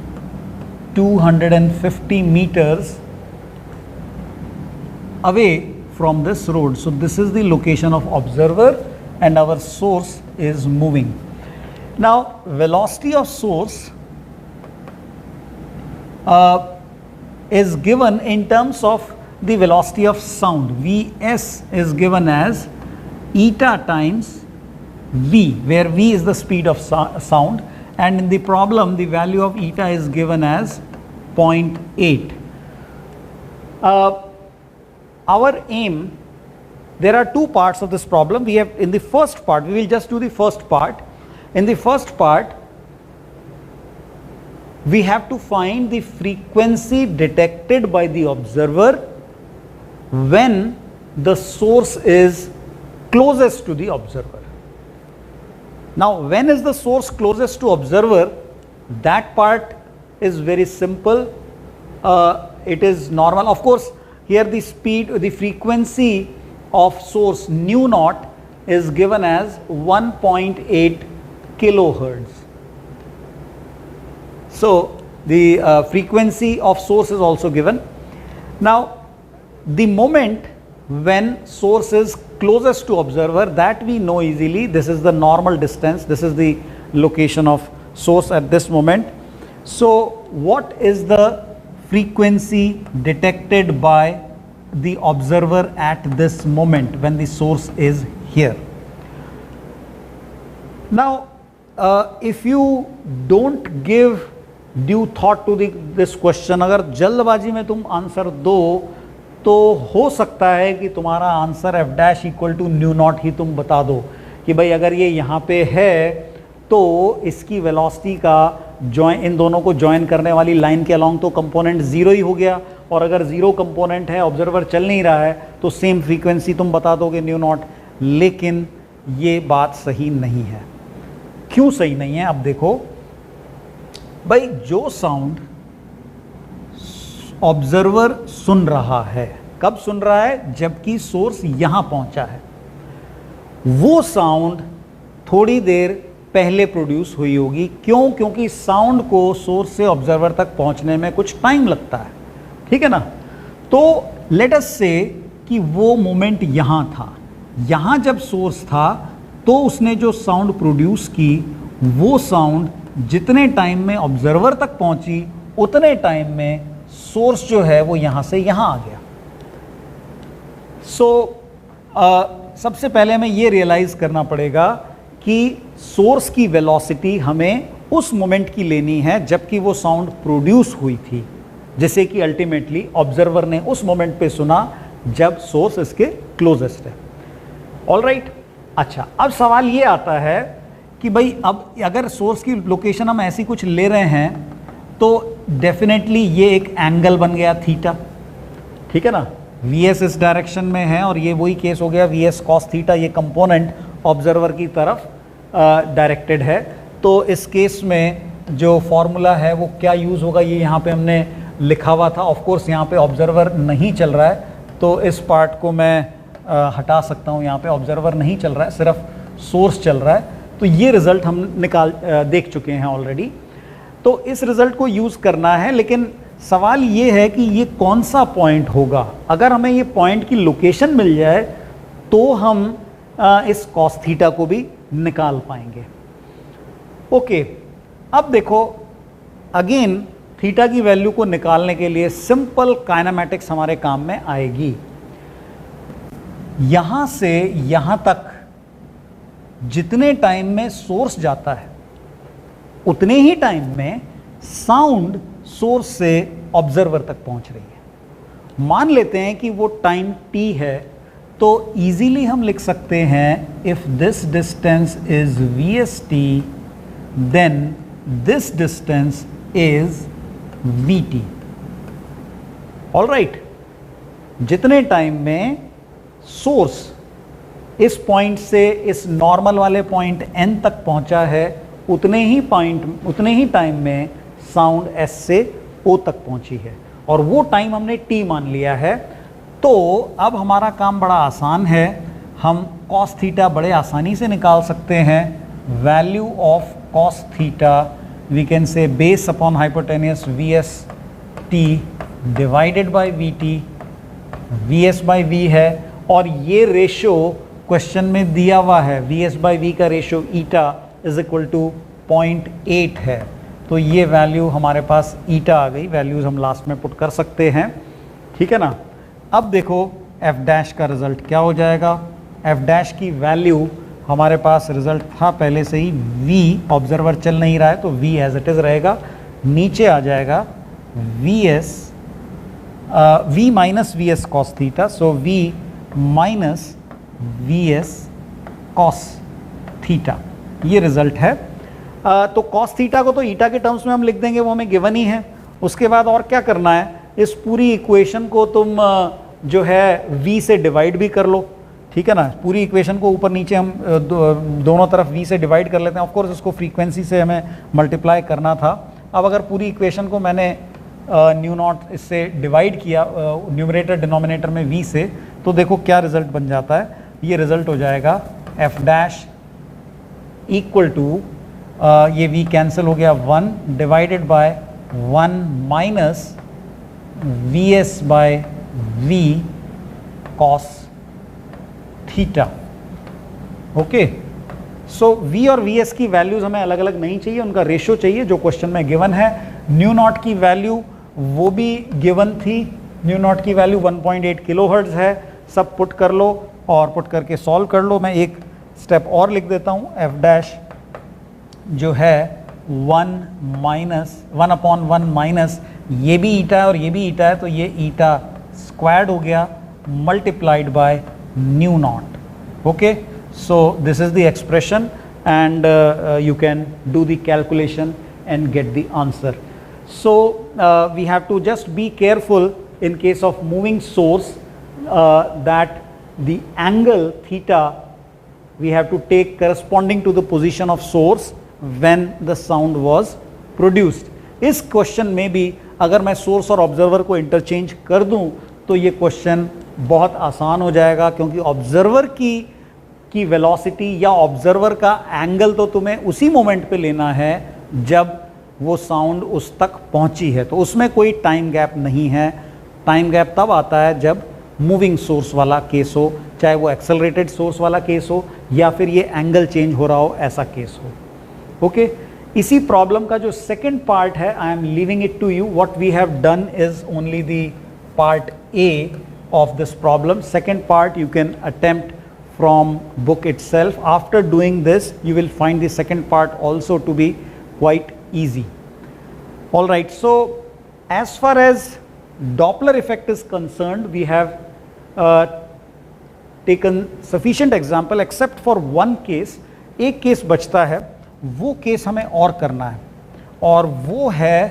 250 meters away from this road. So this is the location of observer, and our source is moving. Now velocity of source is given in terms of the velocity of sound. Vs is given as eta times v, where v is the speed of sound, and in the problem the value of eta is given as 0.8. Our aim, there are two parts of this problem. We have, in the first part, we will just do the first part. In the first part, we have to find the frequency detected by the observer when the source is closest to the observer. Now when is the source closest to observer? That part is very simple. It is normal. Of course, here the speed, the frequency of source nu naught is given as 1.8 kilohertz. So the frequency of source is also given. Now the moment when source is closest to observer, that we know easily. This is the normal distance. This is the location of source at this moment. So what is the frequency detected by the observer at this moment when the source is here? Now if you don't give due thought to this question, अगर जल्दबाजी में तुम आंसर दो तो हो सकता है कि तुम्हारा answer F dash equal to nu naught ही तुम बता दो कि भाई अगर ये यहाँ पे है तो इसकी वेलोसिटी का इन दोनों को ज्वाइन करने वाली लाइन के अलोंग तो कंपोनेंट जीरो ही हो गया, और अगर जीरो कंपोनेंट है, ऑब्जर्वर चल नहीं रहा है, तो सेम फ्रीक्वेंसी तुम बता दोगे न्यू नॉट। लेकिन ये बात सही नहीं है। क्यों सही नहीं है? अब देखो भाई, जो साउंड ऑब्जर्वर सुन रहा है, कब सुन रहा है? जबकि सोर्स यहां पहुंचा है। वो साउंड थोड़ी देर पहले प्रोड्यूस हुई होगी। क्यों? क्योंकि साउंड को सोर्स से ऑब्जर्वर तक पहुंचने में कुछ टाइम लगता है, ठीक है ना। तो लेट अस से कि वो मोमेंट यहां था, यहां जब सोर्स था तो उसने जो साउंड प्रोड्यूस की, वो साउंड जितने टाइम में ऑब्जर्वर तक पहुंची उतने टाइम में सोर्स जो है वो यहां से यहां आ गया। सबसे पहले हमें ये रियलाइज करना पड़ेगा कि सोर्स की वेलोसिटी हमें उस मोमेंट की लेनी है जबकि वो साउंड प्रोड्यूस हुई थी, जैसे कि अल्टीमेटली ऑब्जर्वर ने उस मोमेंट पे सुना जब सोर्स इसके क्लोजेस्ट है। ऑलराइट, अच्छा, अब सवाल ये आता है कि भाई अब अगर सोर्स की लोकेशन हम ऐसी कुछ ले रहे हैं तो डेफिनेटली ये एक एंगल बन गया थीटा, ठीक है ना। Vs इस डायरेक्शन में है और ये वही केस हो गया Vs cos थीटा, ये कंपोनेंट ऑब्जर्वर की तरफ डायरेक्टेड है। तो इस केस में जो फॉर्मूला है वो क्या यूज़ होगा, ये यहाँ पे हमने लिखा हुआ था। ऑफ कोर्स यहाँ पे ऑब्जर्वर नहीं चल रहा है तो इस पार्ट को मैं हटा सकता हूँ। यहाँ पे ऑब्जर्वर नहीं चल रहा है, सिर्फ सोर्स चल रहा है। तो ये रिजल्ट हम देख चुके हैं ऑलरेडी। तो इस रिजल्ट को यूज करना है, लेकिन सवाल ये है कि ये कौन सा पॉइंट होगा। अगर हमें ये पॉइंट की लोकेशन मिल जाए तो हम इस कॉस थीटा को भी निकाल पाएंगे। ओके, अब देखो अगेन थीटा की वैल्यू को निकालने के लिए सिंपल काइनेमेटिक्स हमारे काम में आएगी। यहां से यहां तक जितने टाइम में सोर्स जाता है उतने ही टाइम में साउंड सोर्स से ऑब्जर्वर तक पहुंच रही है। मान लेते हैं कि वो टाइम t है, तो इजीली हम लिख सकते हैं if this distance is vst then this distance is vt। All right, जितने टाइम में सोर्स इस पॉइंट से इस नॉर्मल वाले पॉइंट n तक पहुंचा है उतने ही टाइम में साउंड s से o तक पहुंची है, और वो टाइम हमने t मान लिया है। तो अब हमारा काम बड़ा आसान है, हम cos थीटा बड़े आसानी से निकाल सकते हैं। Value of cos theta we can say base upon hypotenuse vs t divided by vt, vs by v है, और ये रेशो क्वेश्चन में दिया हुआ है, vs बाई v का ratio eta is equal to 0.8 है। तो ये वैल्यू हमारे पास ईटा आ गई, वैल्यूज हम लास्ट में पुट कर सकते हैं, ठीक है ना। अब देखो f डैश का रिजल्ट क्या हो जाएगा। f डैश की वैल्यू हमारे पास रिजल्ट था पहले से ही, v ऑब्जर्वर चल नहीं रहा है तो v एज इट इज रहेगा, नीचे आ जाएगा v minus vs cos theta, so v minus vs cos theta, ये रिजल्ट है। तो cos थीटा को तो ईटा के टर्म्स में हम लिख देंगे, वो हमें गिवन ही है। उसके बाद और क्या करना है, इस पूरी इक्वेशन को तुम जो है v से डिवाइड भी कर लो, ठीक है ना। पूरी इक्वेशन को ऊपर नीचे हम दोनों तरफ v से डिवाइड कर लेते हैं। ऑफकोर्स इसको फ्रीक्वेंसी से हमें मल्टीप्लाई करना था। अब अगर पूरी इक्वेशन को मैंने न्यू नॉट इससे डिवाइड किया न्यूमरेटर डिनोमिनेटर में v से, तो देखो क्या रिजल्ट बन जाता है। ये रिजल्ट हो जाएगा f डैश इक्वल टू ये v कैंसिल हो गया 1 divided by 1 minus vs by v cos theta. Okay, so v और vs की वैल्यूज हमें अलग अलग नहीं चाहिए, उनका रेशो चाहिए जो क्वेश्चन में गिवन है। न्यू नॉट की वैल्यू वो भी गिवन थी, न्यू नॉट की वैल्यू 1.8 किलोहर्ट्ज है। सब पुट कर लो और पुट करके सॉल्व कर लो। मैं एक स्टेप और लिख देता हूँ, f डैश जो है 1 अपॉन 1 माइनस ये भी ईटा है और ये भी ईटा है, तो ये ईटा स्क्वायर्ड हो गया multiplied by new not. Okay, so this is the expression and you can do the calculation and get the answer. So we have to just be careful in case of moving source that the angle theta we have to take corresponding to the position of source when the sound was produced. इस क्वेश्चन में भी अगर मैं सोर्स और ऑब्जर्वर को इंटरचेंज कर दूं तो ये क्वेश्चन बहुत आसान हो जाएगा, क्योंकि ऑब्जर्वर की वेलोसिटी या ऑब्जर्वर का एंगल तो तुम्हें उसी मोमेंट पे लेना है जब वो साउंड उस तक पहुंची है, तो उसमें कोई टाइम गैप नहीं है। टाइम गैप तब आता है जब मूविंग सोर्स वाला केस हो, चाहे वो एक्सेलरेटेड सोर्स वाला केस हो या फिर ये एंगल चेंज हो रहा हो, ऐसा केस हो। ओके, इसी प्रॉब्लम का जो सेकंड पार्ट है, I am leaving it to you. What we have done is only the part A of this problem. Second part you can attempt from book itself. After doing this you will find the second part also to be quite easy. All right, so as far as Doppler effect is concerned, we have taken sufficient example except for one case. एक केस बचता है, वो केस हमें और करना है, और वो है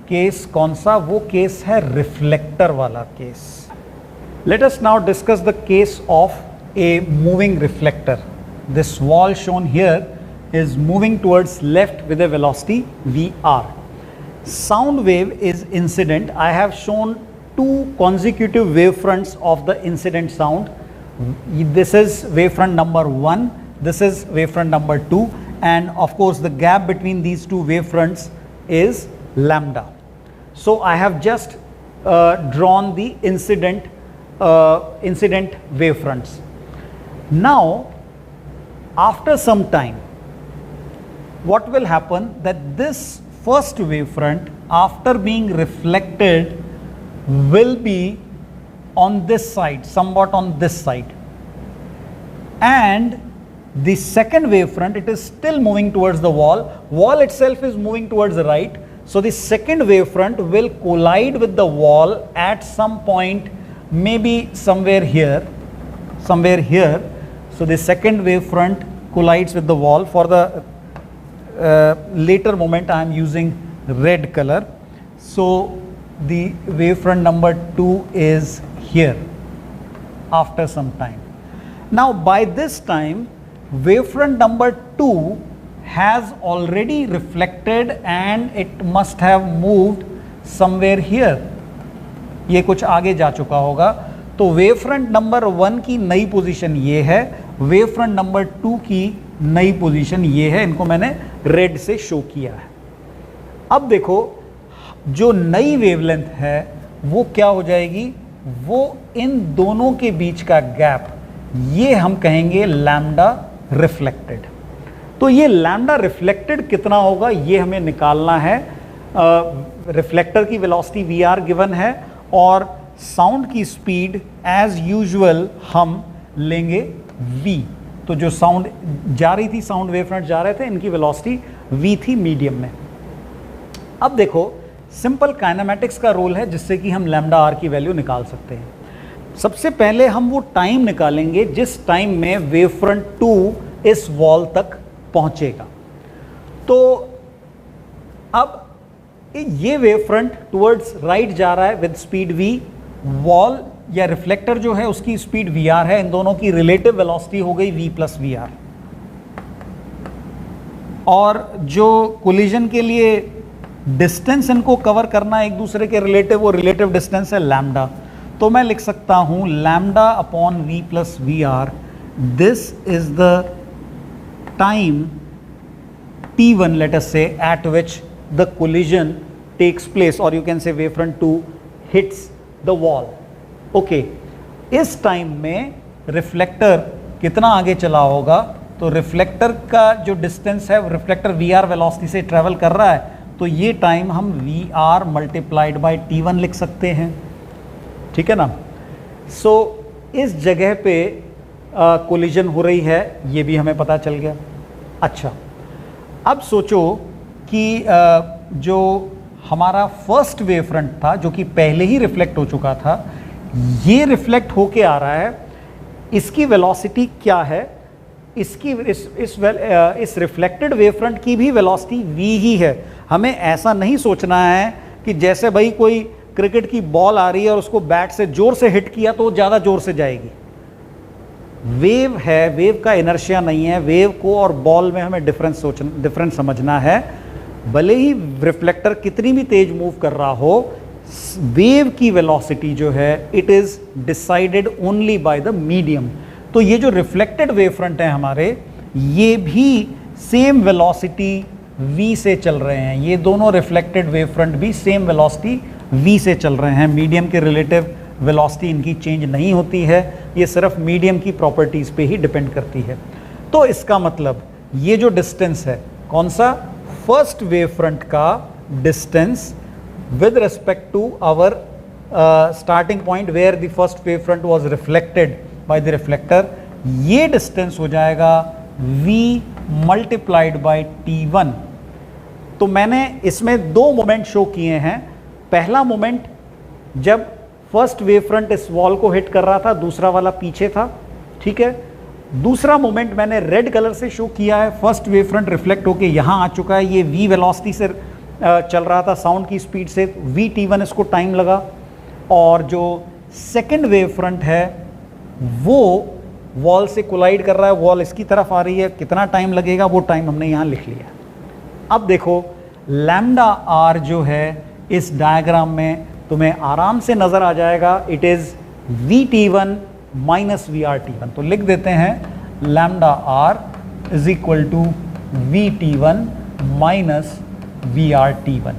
केस कौन सा, वो केस है रिफ्लेक्टर वाला case. Let us now discuss the case of a moving reflector. This wall shown here is moving towards left with a velocity vr. Sound wave is incident. I have shown two consecutive wave fronts of the incident sound. This is wave front number 1, this is wavefront number 2, and of course the gap between these two wavefronts is lambda. So I have just drawn the incident wavefronts. Now after some time, what will happen, that this first wavefront after being reflected will be on this side, somewhat on this side, and the second wavefront, it is still moving towards the wall itself is moving towards the right, so the second wavefront will collide with the wall at some point, maybe somewhere here, so the second wavefront collides with the wall. For the later moment I am using red color, so the wavefront number 2 is here after some time. Now by this time wavefront number 2 has already reflected and it must have moved somewhere here, ये कुछ आगे जा चुका होगा, तो वेवफ्रंट नंबर 1 की नई पोजीशन ये है, वेवफ्रंट नंबर 2 की नई पोजीशन ये है, इनको मैंने रेड से शो किया है। अब देखो जो नई वेवलेंथ है वो क्या हो जाएगी, वो इन दोनों के बीच का गैप, ये हम कहेंगे लैम्डा रिफ्लेक्टेड। तो ये लैम्डा रिफ्लेक्टेड कितना होगा ये हमें निकालना है। रिफ्लेक्टर की वेलोसिटी वी आर गिवन है और साउंड की स्पीड एज यूजुअल हम लेंगे v। तो जो साउंड जा रही थी, साउंड वेवफ्रंट जा रहे थे, इनकी वेलोसिटी v थी मीडियम में। अब देखो सिंपल काइनेमैटिक्स का रोल है जिससे कि हम लैम्डा आर की वैल्यू निकाल सकते हैं। सबसे पहले हम वो टाइम निकालेंगे जिस टाइम में वेवफ्रंट 2 इस वॉल तक पहुंचेगा। तो अब ये वेवफ्रंट टुवर्ड्स राइट जा रहा है विद स्पीड v, वॉल या रिफ्लेक्टर जो है उसकी स्पीड vr है, इन दोनों की रिलेटिव वेलोसिटी हो गई v प्लस vr। और जो कोलिजन के लिए डिस्टेंस इनको कवर करना है एक दूसरे के रिलेटिव, वो रिलेटिव डिस्टेंस है लैम्डा। तो मैं लिख सकता हूं lambda upon v plus vr, this is the time t1 let us say at which the collision takes place, or you can say wavefront 2 hits the wall। Okay, इस टाइम में रिफ्लेक्टर कितना आगे चला होगा, तो रिफ्लेक्टर का जो डिस्टेंस है, रिफ्लेक्टर वी आर वेलोसिटी से ट्रेवल कर रहा है, तो ये टाइम हम we are multiplied by t1 लिख सकते हैं, ठीक है ना। सो इस जगह पे कोलिजन हो रही है, ये भी हमें पता चल गया। अच्छा, अब सोचो कि जो हमारा फर्स्ट वेवफ्रंट था जो कि पहले ही रिफ्लेक्ट हो चुका था, ये रिफ्लेक्ट होके आ रहा है, इसकी वेलोसिटी क्या है, इसकी इस रिफ्लेक्टेड वेवफ्रंट की भी वेलोसिटी v ही है। हमें ऐसा नहीं सोचना है कि जैसे भाई कोई क्रिकेट की बॉल आ रही है और उसको बैट से जोर से हिट किया तो वो ज़्यादा जोर से जाएगी। वेव है, वेव का इनर्शिया नहीं है, वेव को और बॉल में हमें डिफरेंस समझना है। भले ही रिफ्लेक्टर कितनी भी तेज मूव कर रहा हो, वेव की वेलोसिटी जो है it is decided only by the medium. तो ये जो रिफ्लेक्टेड वेवफ्रंट है हमारे, ये भी सेम वेलोसिटी v से चल रहे हैं, ये दोनों रिफ्लेक्टेड वेवफ्रंट भी सेम वेलोसिटी v से चल रहे हैं। मीडियम के रिलेटिव वेलोसिटी इनकी चेंज नहीं होती है, ये सिर्फ मीडियम की प्रॉपर्टीज़ पे ही डिपेंड करती है। तो इसका मतलब ये जो डिस्टेंस है, कौन सा, फर्स्ट वेवफ्रंट का distance with respect to our starting point where the first wavefront was reflected by the reflector, ये डिस्टेंस हो जाएगा v multiplied by t1। तो मैंने इसमें दो मोमेंट शो किए हैं। पहला मोमेंट जब फर्स्ट वेवफ्रंट इस वॉल को हिट कर रहा था, दूसरा वाला पीछे था, ठीक है। दूसरा मोमेंट मैंने रेड कलर से शो किया है, फर्स्ट वेवफ्रंट रिफ्लेक्ट होके यहाँ आ चुका है, ये v वेलोसिटी से चल रहा था साउंड की स्पीड से, vt1 इसको टाइम लगा। और जो सेकंड वेव फ्रंट है वो वॉल से कोलाइड कर रहा है, वॉल इसकी तरफ आ रही है, कितना टाइम लगेगा वो टाइम हमने यहाँ लिख लिया। अब देखो लैम्डा आर जो है इस डायग्राम में तुम्हें आराम से नज़र आ जाएगा, it is vt1 minus vrt1। तो लिख देते हैं lambda R is equal to V T one minus V R T one.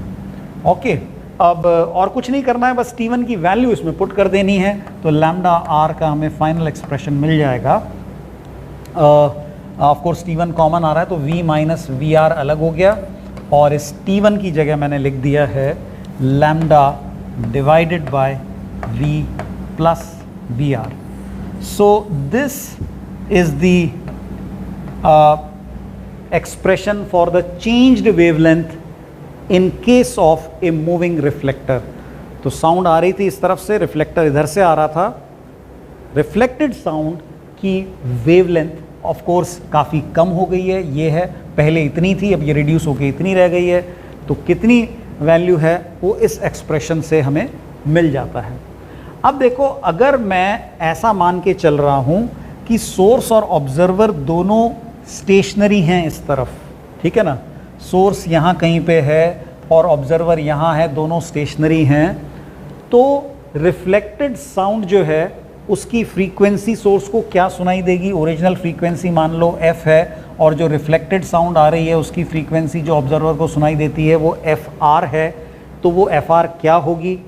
Okay, अब और कुछ नहीं करना है, बस T1 की वैल्यू इसमें पुट कर देनी है, तो लैम्डा आर का हमें फाइनल एक्सप्रेशन मिल जाएगा। ऑफ कोर्स T1 कॉमन आ रहा है तो V माइनस वी आर अलग हो गया, और इस T1 की जगह मैंने लिख दिया है lambda divided by V plus V R. So this is the expression for the changed wavelength in case of a moving reflector. तो साउंड आ रही थी इस तरफ से, रिफ्लेक्टर इधर से आ रहा था। रिफ्लेक्टेड साउंड की वेवलेंथ ऑफ कोर्स काफ़ी कम हो गई है, ये है, पहले इतनी थी, अब ये रिड्यूस होकर इतनी रह गई है। तो कितनी वैल्यू है वो इस एक्सप्रेशन से हमें मिल जाता है। अब देखो, अगर मैं ऐसा मान के चल रहा हूँ कि सोर्स और ऑब्जर्वर दोनों स्टेशनरी हैं इस तरफ, ठीक है ना, सोर्स यहाँ कहीं पे है और ऑब्जर्वर यहाँ है, दोनों स्टेशनरी हैं, तो रिफ्लेक्टेड साउंड जो है उसकी फ्रीक्वेंसी सोर्स को क्या सुनाई देगी? ओरिजिनल फ्रीक्वेंसी मान लो f है, और जो रिफ्लेक्टेड साउंड आ रही है उसकी फ्रीक्वेंसी जो ऑब्जर्वर को सुनाई देती है वो fr है। तो वो fr क्या होगी?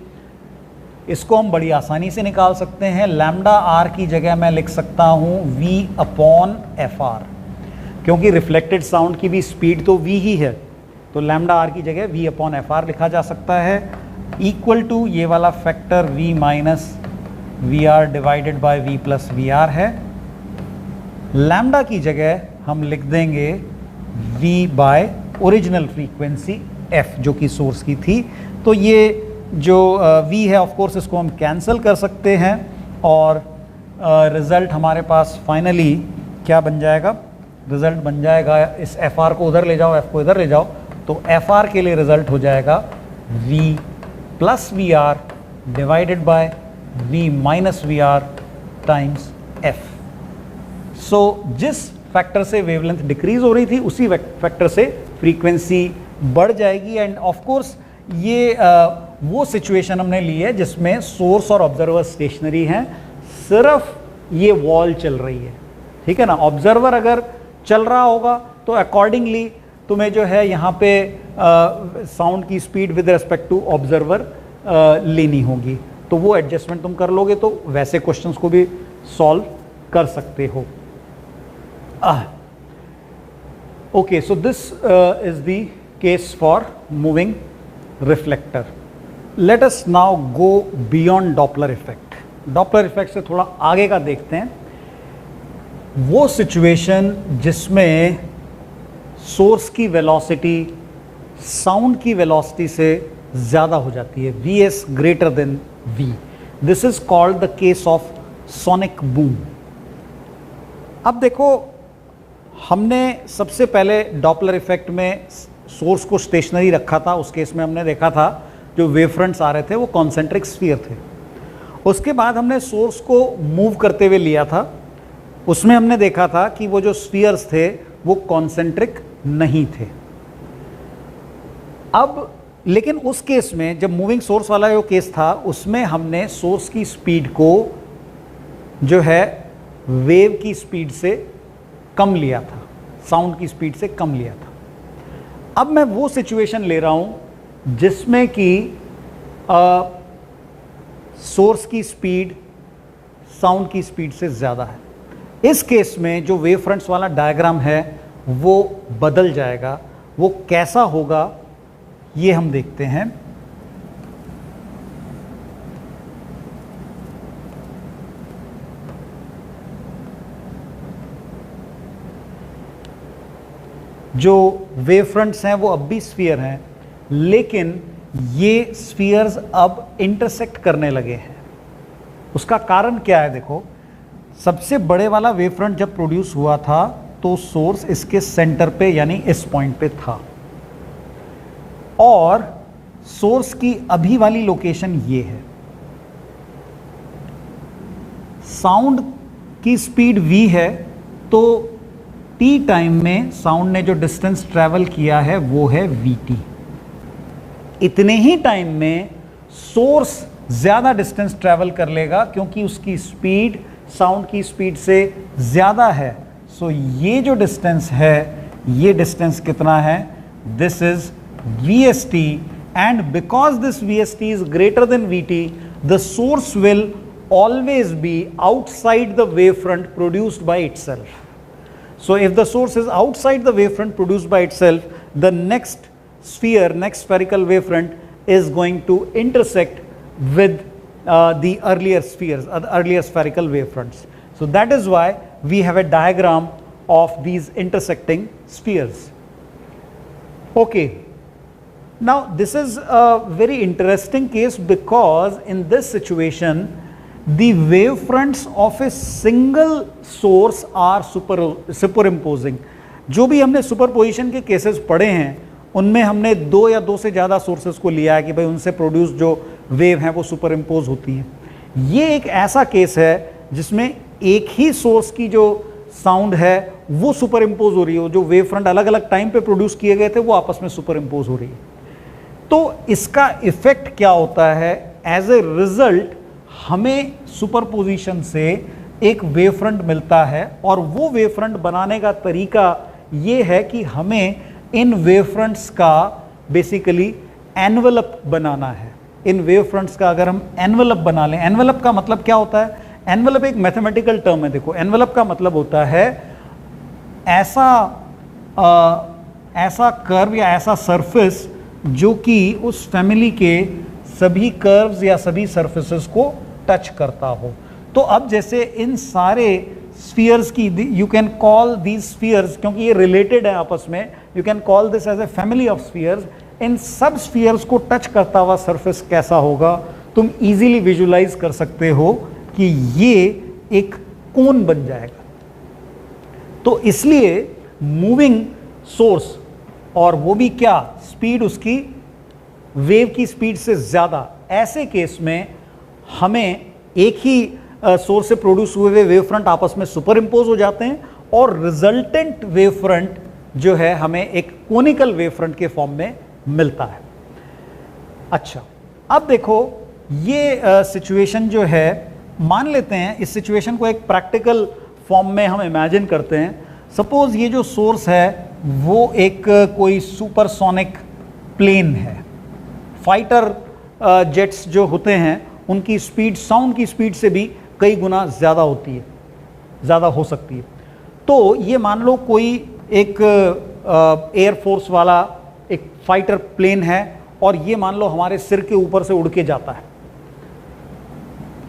इसको हम बड़ी आसानी से निकाल सकते हैं। लैम्डा r की जगह मैं लिख सकता हूँ v अपॉन fr, क्योंकि रिफ्लेक्टेड साउंड की भी स्पीड तो v ही है, तो लैम्डा r की जगह v अपॉन fr लिखा जा सकता है, इक्वल टू ये वाला factor v minus V R divided by v plus V R है। लैम्डा की जगह हम लिख देंगे v by original frequency f जो कि सोर्स की थी। तो ये जो v है ऑफ कोर्स इसको हम कैंसिल कर सकते हैं, और रिज़ल्ट हमारे पास फाइनली क्या बन जाएगा? रिज़ल्ट बन जाएगा, इस fr को उधर ले जाओ, f को इधर ले जाओ, तो fr के लिए रिज़ल्ट हो जाएगा v plus V R divided by v minus V R times f। सो जिस फैक्टर से वेवलेंथ डिक्रीज हो रही थी उसी फैक्टर से फ्रीक्वेंसी बढ़ जाएगी। एंड ऑफ कोर्स ये वो सिचुएशन हमने ली है जिसमें सोर्स और ऑब्जर्वर स्टेशनरी हैं, सिर्फ ये वॉल चल रही है, ठीक है ना। ऑब्जर्वर अगर चल रहा होगा तो अकॉर्डिंगली तुम्हें जो है यहाँ पे साउंड की speed with respect to observer लेनी होगी, तो वो एडजस्टमेंट तुम कर लोगे तो वैसे क्वेश्चंस को भी सॉल्व कर सकते हो। Okay, so this is the case for moving reflector. Let us now go beyond Doppler effect. Doppler effect से थोड़ा आगे का देखते हैं, वो सिचुएशन जिसमें सोर्स की वेलोसिटी साउंड की वेलोसिटी से ज़्यादा हो जाती है, Vs greater than V। This is called the case of sonic boom. अब देखो, हमने सबसे पहले डॉपलर इफेक्ट में सोर्स को स्टेशनरी रखा था, उस केस में हमने देखा था जो वेव फ्रंट्स आ रहे थे वो कॉन्सेंट्रिक स्फीयर थे। उसके बाद हमने सोर्स को मूव करते हुए लिया था, उसमें हमने देखा था कि वो जो स्फीयर्स थे वो कॉन्सेंट्रिक नहीं थे। अब लेकिन उस केस में जब मूविंग सोर्स वाला जो केस था उसमें हमने सोर्स की स्पीड को जो है वेव की स्पीड से कम लिया था, साउंड की स्पीड से कम लिया था। अब मैं वो सिचुएशन ले रहा हूं जिसमें कि सोर्स की स्पीड साउंड की स्पीड से ज़्यादा है। इस केस में जो वेव फ्रंट्स वाला डायग्राम है वो बदल जाएगा। वो कैसा होगा ये हम देखते हैं। जो वेव फ्रंट्स हैं वो अब भी स्फीयर हैं, लेकिन ये स्फीयर्स अब इंटरसेक्ट करने लगे हैं। उसका कारण क्या है? देखो, सबसे बड़े वाला वेव फ्रंट जब प्रोड्यूस हुआ था तो सोर्स इसके सेंटर पे यानी इस पॉइंट पे था, और सोर्स की अभी वाली लोकेशन ये है। साउंड की स्पीड v है, तो t टाइम में साउंड ने जो डिस्टेंस ट्रैवल किया है वो है vt। इतने ही टाइम में सोर्स ज़्यादा डिस्टेंस ट्रैवल कर लेगा क्योंकि उसकी स्पीड साउंड की स्पीड से ज़्यादा है। सो ये जो डिस्टेंस है, ये डिस्टेंस कितना है, this is VST, and because this VST is greater than VT, the source will always be outside the wavefront produced by itself. So if the source is outside the wavefront produced by itself, the next sphere, next spherical wavefront is going to intersect with the earlier spheres, earlier spherical wavefronts. So that is why we have a diagram of these intersecting spheres. Okay. Now this is a very interesting case because in this situation the wavefronts of a single source are superimposing. जो भी हमने सुपरपोजिशन के केसेस पढ़े हैं उनमें हमने दो या दो से ज़्यादा सोर्सेज को लिया है कि भाई उनसे प्रोड्यूस जो वेव हैं वो सुपर इम्पोज होती हैं। ये एक ऐसा केस है जिसमें एक ही सोर्स की जो साउंड है वो सुपर इम्पोज हो रही है, जो वेव फ्रंट अलग अलग टाइम पे प्रोड्यूस किए गए थे वो आपस में सुपर इम्पोज हो रही है। तो इसका इफेक्ट क्या होता है, एज ए रिजल्ट हमें सुपरपोजिशन से एक वेव फ्रंट मिलता है और वो वेव फ्रंट बनाने का तरीका ये है कि हमें इन वेव फ्रंट्स का बेसिकली एनवेलप बनाना है। इन वेव फ्रंट्स का अगर हम एनवेलप बना लें, एनवेलप का मतलब क्या होता है, एनवेलप एक मैथमेटिकल टर्म है। देखो एनवेलप का मतलब होता है ऐसा कर्व या ऐसा सरफेस जो कि उस फैमिली के सभी कर्व्स या सभी सरफेसेस को टच करता हो। तो अब जैसे इन सारे स्फीयर्स की, you can call these spheres, क्योंकि ये रिलेटेड है आपस में, you can call this as a family of spheres. इन सब स्फीयर्स को टच करता हुआ सरफेस कैसा होगा, तुम इजीली विजुलाइज कर सकते हो कि ये एक कोन बन जाएगा। तो इसलिए मूविंग सोर्स, और वो भी क्या, स्पीड उसकी वेव की स्पीड से ज़्यादा, ऐसे केस में हमें एक ही सोर्स से प्रोड्यूस हुए वेव फ्रंट आपस में सुपर इम्पोज हो जाते हैं और रिजल्टेंट वेव फ्रंट जो है हमें एक कोनिकल वेव फ्रंट के फॉर्म में मिलता है। अच्छा, अब देखो ये सिचुएशन जो है, मान लेते हैं इस सिचुएशन को एक प्रैक्टिकल फॉर्म में हम इमेजिन करते हैं। सपोज ये जो सोर्स है वो एक कोई सुपरसोनिक प्लेन है। फाइटर जेट्स जो होते हैं उनकी स्पीड साउंड की स्पीड से भी कई गुना ज़्यादा होती है, ज़्यादा हो सकती है। तो ये मान लो कोई एक एयरफोर्स वाला एक फाइटर प्लेन है और ये मान लो हमारे सिर के ऊपर से उड़ के जाता है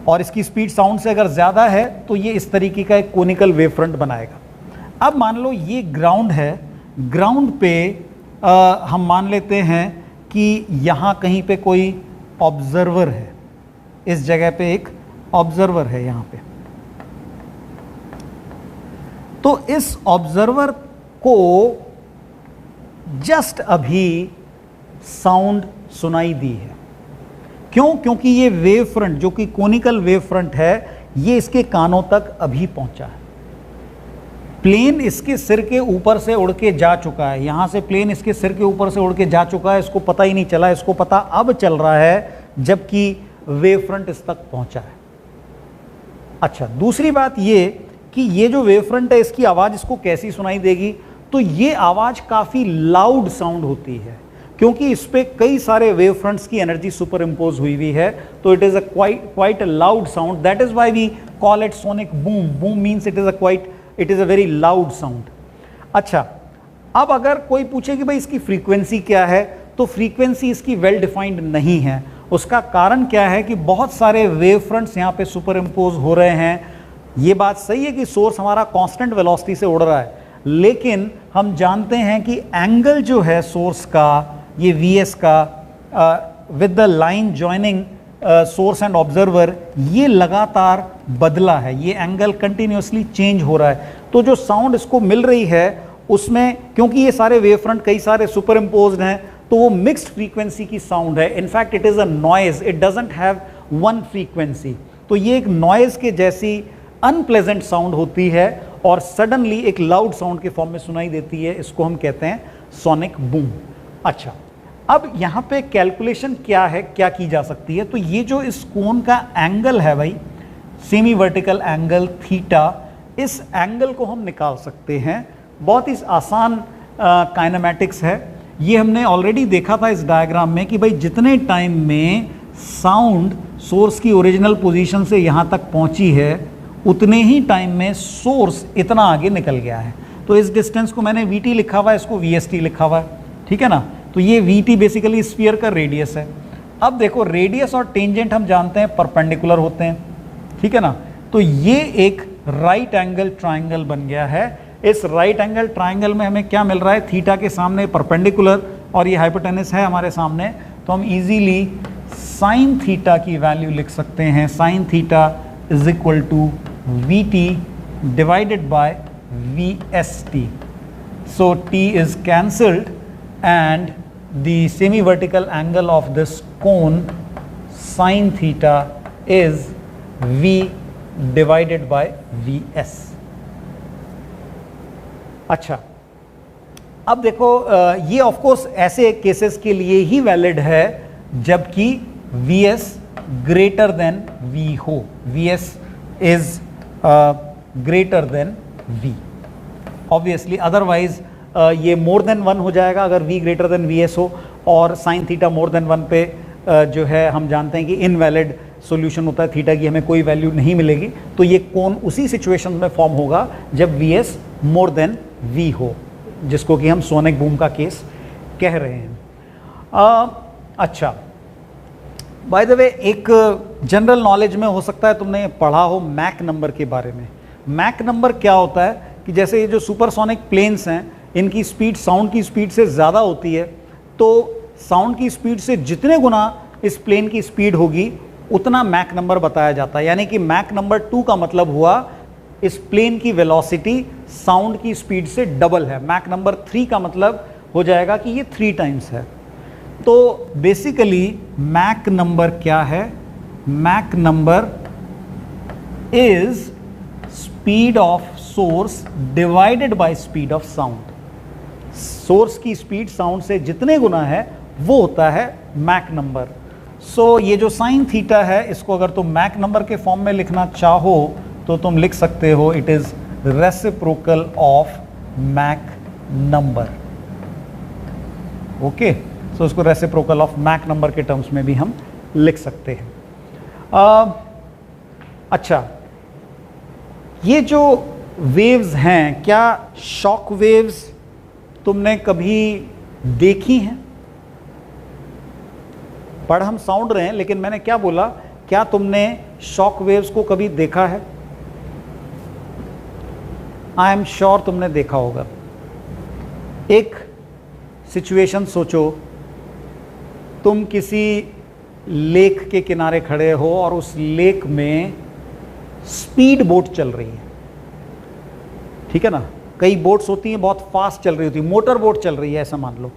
और इसकी स्पीड साउंड से अगर ज़्यादा है तो ये इस तरीके का एक कोनिकल वेव फ्रंट बनाएगा। अब मान लो ये ग्राउंड है, ग्राउंड पे हम मान लेते हैं कि यहाँ कहीं पे कोई ऑब्जर्वर है, इस जगह पे एक ऑब्जर्वर है यहाँ पे। तो इस ऑब्जर्वर को जस्ट अभी साउंड सुनाई दी है। क्यों? क्योंकि ये वेव फ्रंट जो कि कोनिकल वेव फ्रंट है ये इसके कानों तक अभी पहुंचा है। प्लेन इसके सिर के ऊपर से उड़ के जा चुका है, यहां से प्लेन इसके सिर के ऊपर से उड़ के जा चुका है, इसको पता ही नहीं चला, इसको पता अब चल रहा है जबकि वेव फ्रंट इस तक पहुंचा है। अच्छा, दूसरी बात ये कि ये जो वेव फ्रंट है इसकी आवाज़ इसको कैसी सुनाई देगी, तो ये आवाज़ काफ़ी लाउड साउंड होती है क्योंकि इस पे कई सारे वेव फ्रंट्स की एनर्जी सुपर इम्पोज हुई हुई है। तो it is a quite a loud sound, that is why we call it sonic boom. Boom means it is a very loud sound. अच्छा, अब अगर कोई पूछे कि भाई इसकी फ्रीक्वेंसी क्या है, तो फ्रीक्वेंसी इसकी वेल डिफाइंड नहीं है। उसका कारण क्या है कि बहुत सारे वेव फ्रंट्स यहाँ पे सुपर इम्पोज हो रहे हैं। ये बात सही है कि सोर्स हमारा कांस्टेंट वेलोसिटी से उड़ रहा है, लेकिन हम जानते हैं कि एंगल जो है सोर्स का, ये Vs का with the line joining source and observer, ये लगातार बदला है, ये एंगल कंटिन्यूसली चेंज हो रहा है। तो जो साउंड इसको मिल रही है उसमें, क्योंकि ये सारे वेव फ्रंट कई सारे सुपर इम्पोज्ड हैं, तो वो मिक्स्ड फ्रीक्वेंसी की साउंड है। In fact it is a noise, it doesn't have one frequency. तो ये एक नॉइज के जैसी अनप्लेजेंट साउंड होती है और सडनली एक लाउड साउंड के फॉर्म में सुनाई देती है। इसको हम कहते हैं सोनिक बूम। अच्छा, अब यहाँ पे कैलकुलेशन क्या है, क्या की जा सकती है, तो ये जो इस कोन का एंगल है भाई, सेमी वर्टिकल एंगल थीटा, इस एंगल को हम निकाल सकते हैं। बहुत ही आसान काइनेमेटिक्स है। ये हमने ऑलरेडी देखा था इस डायग्राम में कि भाई जितने टाइम में साउंड सोर्स की ओरिजिनल पोजीशन से यहाँ तक पहुँची है उतने ही टाइम में सोर्स इतना आगे निकल गया है। तो इस डिस्टेंस को मैंने वी टी लिखा हुआ है, इसको वी एस टी लिखा हुआ है, ठीक है ना। तो ये वी टी बेसिकली स्फीयर का रेडियस है। अब देखो रेडियस और टेंजेंट हम जानते हैं परपेंडिकुलर होते हैं, ठीक है ना। तो ये एक राइट एंगल ट्राइंगल बन गया है। इस राइट एंगल ट्राइंगल में हमें क्या मिल रहा है, थीटा के सामने परपेंडिकुलर और ये हाइपोटेनस है हमारे सामने, तो हम इजीली साइन थीटा की वैल्यू लिख सकते हैं। Sine theta is equal to V T divided by V S T. So T is cancelled and the semi-vertical angle of this cone sin theta is V divided by Vs। अच्छा, अब देखो ये ऑफ कोर्स ऐसे केसेस के लिए ही वैलिड है जबकि Vs ग्रेटर देन V हो। Vs is greater than V obviously, otherwise ये मोर देन 1 हो जाएगा अगर v greater than V S हो, और साइन थीटा मोर देन 1 पे जो है हम जानते हैं कि इनवैलिड सॉल्यूशन होता है, थीटा की हमें कोई वैल्यू नहीं मिलेगी। तो ये कोण उसी सिचुएशन में फॉर्म होगा जब V S more than v हो, जिसको कि हम सोनिक बूम का केस कह रहे हैं। अच्छा, बाय द वे एक जनरल नॉलेज में हो सकता है तुमने पढ़ा हो मैक नंबर के बारे में। मैक नंबर क्या होता है कि जैसे ये जो सुपरसोनिक प्लेन्स हैं इनकी स्पीड साउंड की स्पीड से ज़्यादा होती है, तो साउंड की स्पीड से जितने गुना इस प्लेन की स्पीड होगी उतना मैक नंबर बताया जाता है। यानी कि मैक नंबर 2 का मतलब हुआ इस प्लेन की वेलोसिटी साउंड की स्पीड से डबल है। मैक नंबर 3 का मतलब हो जाएगा कि ये 3 टाइम्स है। तो बेसिकली मैक नंबर क्या है, Mach number is speed of source divided by speed of sound. Source की स्पीड साउंड से जितने गुना है वो होता है मैक नंबर। सो ये जो साइन थीटा है इसको अगर तुम मैक नंबर के फॉर्म में लिखना चाहो तो तुम लिख सकते हो it is reciprocal of Mach number. Okay, so इसको रेसिप्रोकल ऑफ मैक नंबर के टर्म्स में भी हम लिख सकते हैं। अच्छा, ये जो वेव्स हैं क्या शॉक वेव्स तुमने कभी देखी हैं? पढ़ हम साउंड रहे हैं लेकिन मैंने क्या बोला, क्या तुमने शॉक वेव्स को कभी देखा है? आई एम श्योर तुमने देखा होगा। एक सिचुएशन सोचो, तुम किसी लेक के किनारे खड़े हो और उस लेक में स्पीड बोट चल रही है, ठीक है ना। कई बोट्स होती हैं बहुत फास्ट चल रही होती है, मोटर बोट चल रही है ऐसा मान लो।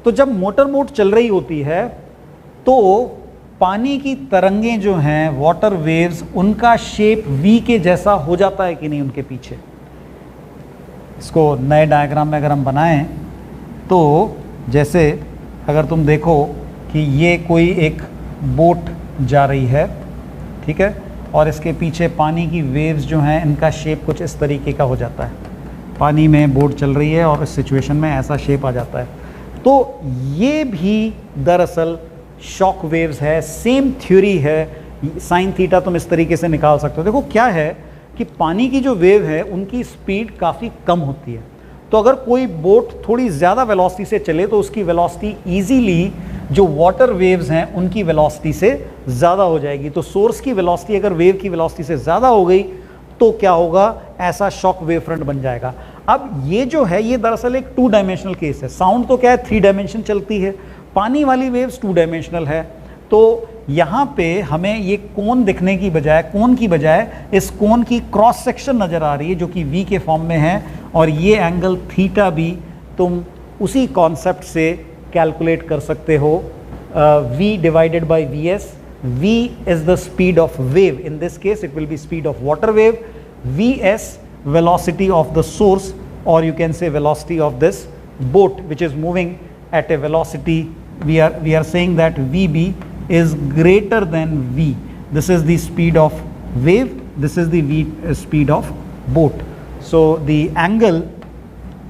तो जब मोटर बोट चल रही होती है तो पानी की तरंगें जो हैं वाटर वेव्स, उनका शेप वी के जैसा हो जाता है कि नहीं उनके पीछे। इसको नए डायग्राम में अगर हम बनाएं तो जैसे अगर तुम देखो कि ये कोई एक बोट जा रही है, ठीक है, और इसके पीछे पानी की वेव्स जो हैं इनका शेप कुछ इस तरीके का हो जाता है। पानी में बोट चल रही है और इस सिचुएशन में ऐसा शेप आ जाता है। तो ये भी दरअसल शॉक वेव्स है, सेम थ्योरी है। साइन थीटा तुम इस तरीके से निकाल सकते हो। देखो क्या है कि पानी की जो वेव है उनकी स्पीड काफ़ी कम होती है, तो अगर कोई बोट थोड़ी ज़्यादा वेलोसिटी से चले तो उसकी वेलोसिटी ईजीली जो वाटर वेव्स हैं उनकी वेलोसिटी से ज़्यादा हो जाएगी। तो सोर्स की वेलोसिटी अगर वेव की वेलोसिटी से ज़्यादा हो गई तो क्या होगा, ऐसा शॉक वेव फ्रंट बन जाएगा। अब ये जो है ये दरअसल एक 2 डायमेंशनल केस है। साउंड तो क्या है 3 डायमेंशन चलती है, पानी वाली वेव्स 2 डायमेंशनल है। तो यहाँ पे हमें ये कोन दिखने की बजाय, कोन की बजाय इस कोन की क्रॉस सेक्शन नज़र आ रही है जो कि वी के फॉर्म में है, और ये एंगल थीटा भी तुम उसी कॉन्सेप्ट से कैलकुलेट कर सकते हो। v divided by vs, v is the speed of wave, in this case it will be speed of water wave, vs velocity of the source, or you can say velocity of this boat which is moving at a velocity, we are saying that vb is greater than v. This is the speed of wave, this is the v speed of boat. So the angle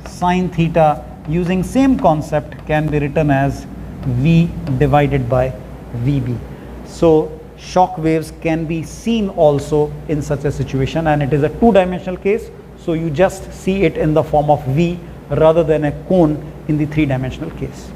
sine theta using same concept can be written as V divided by VB. So shock waves can be seen also in such a situation, and it is a two-dimensional case, so you just see it in the form of V rather than a cone in the three-dimensional case.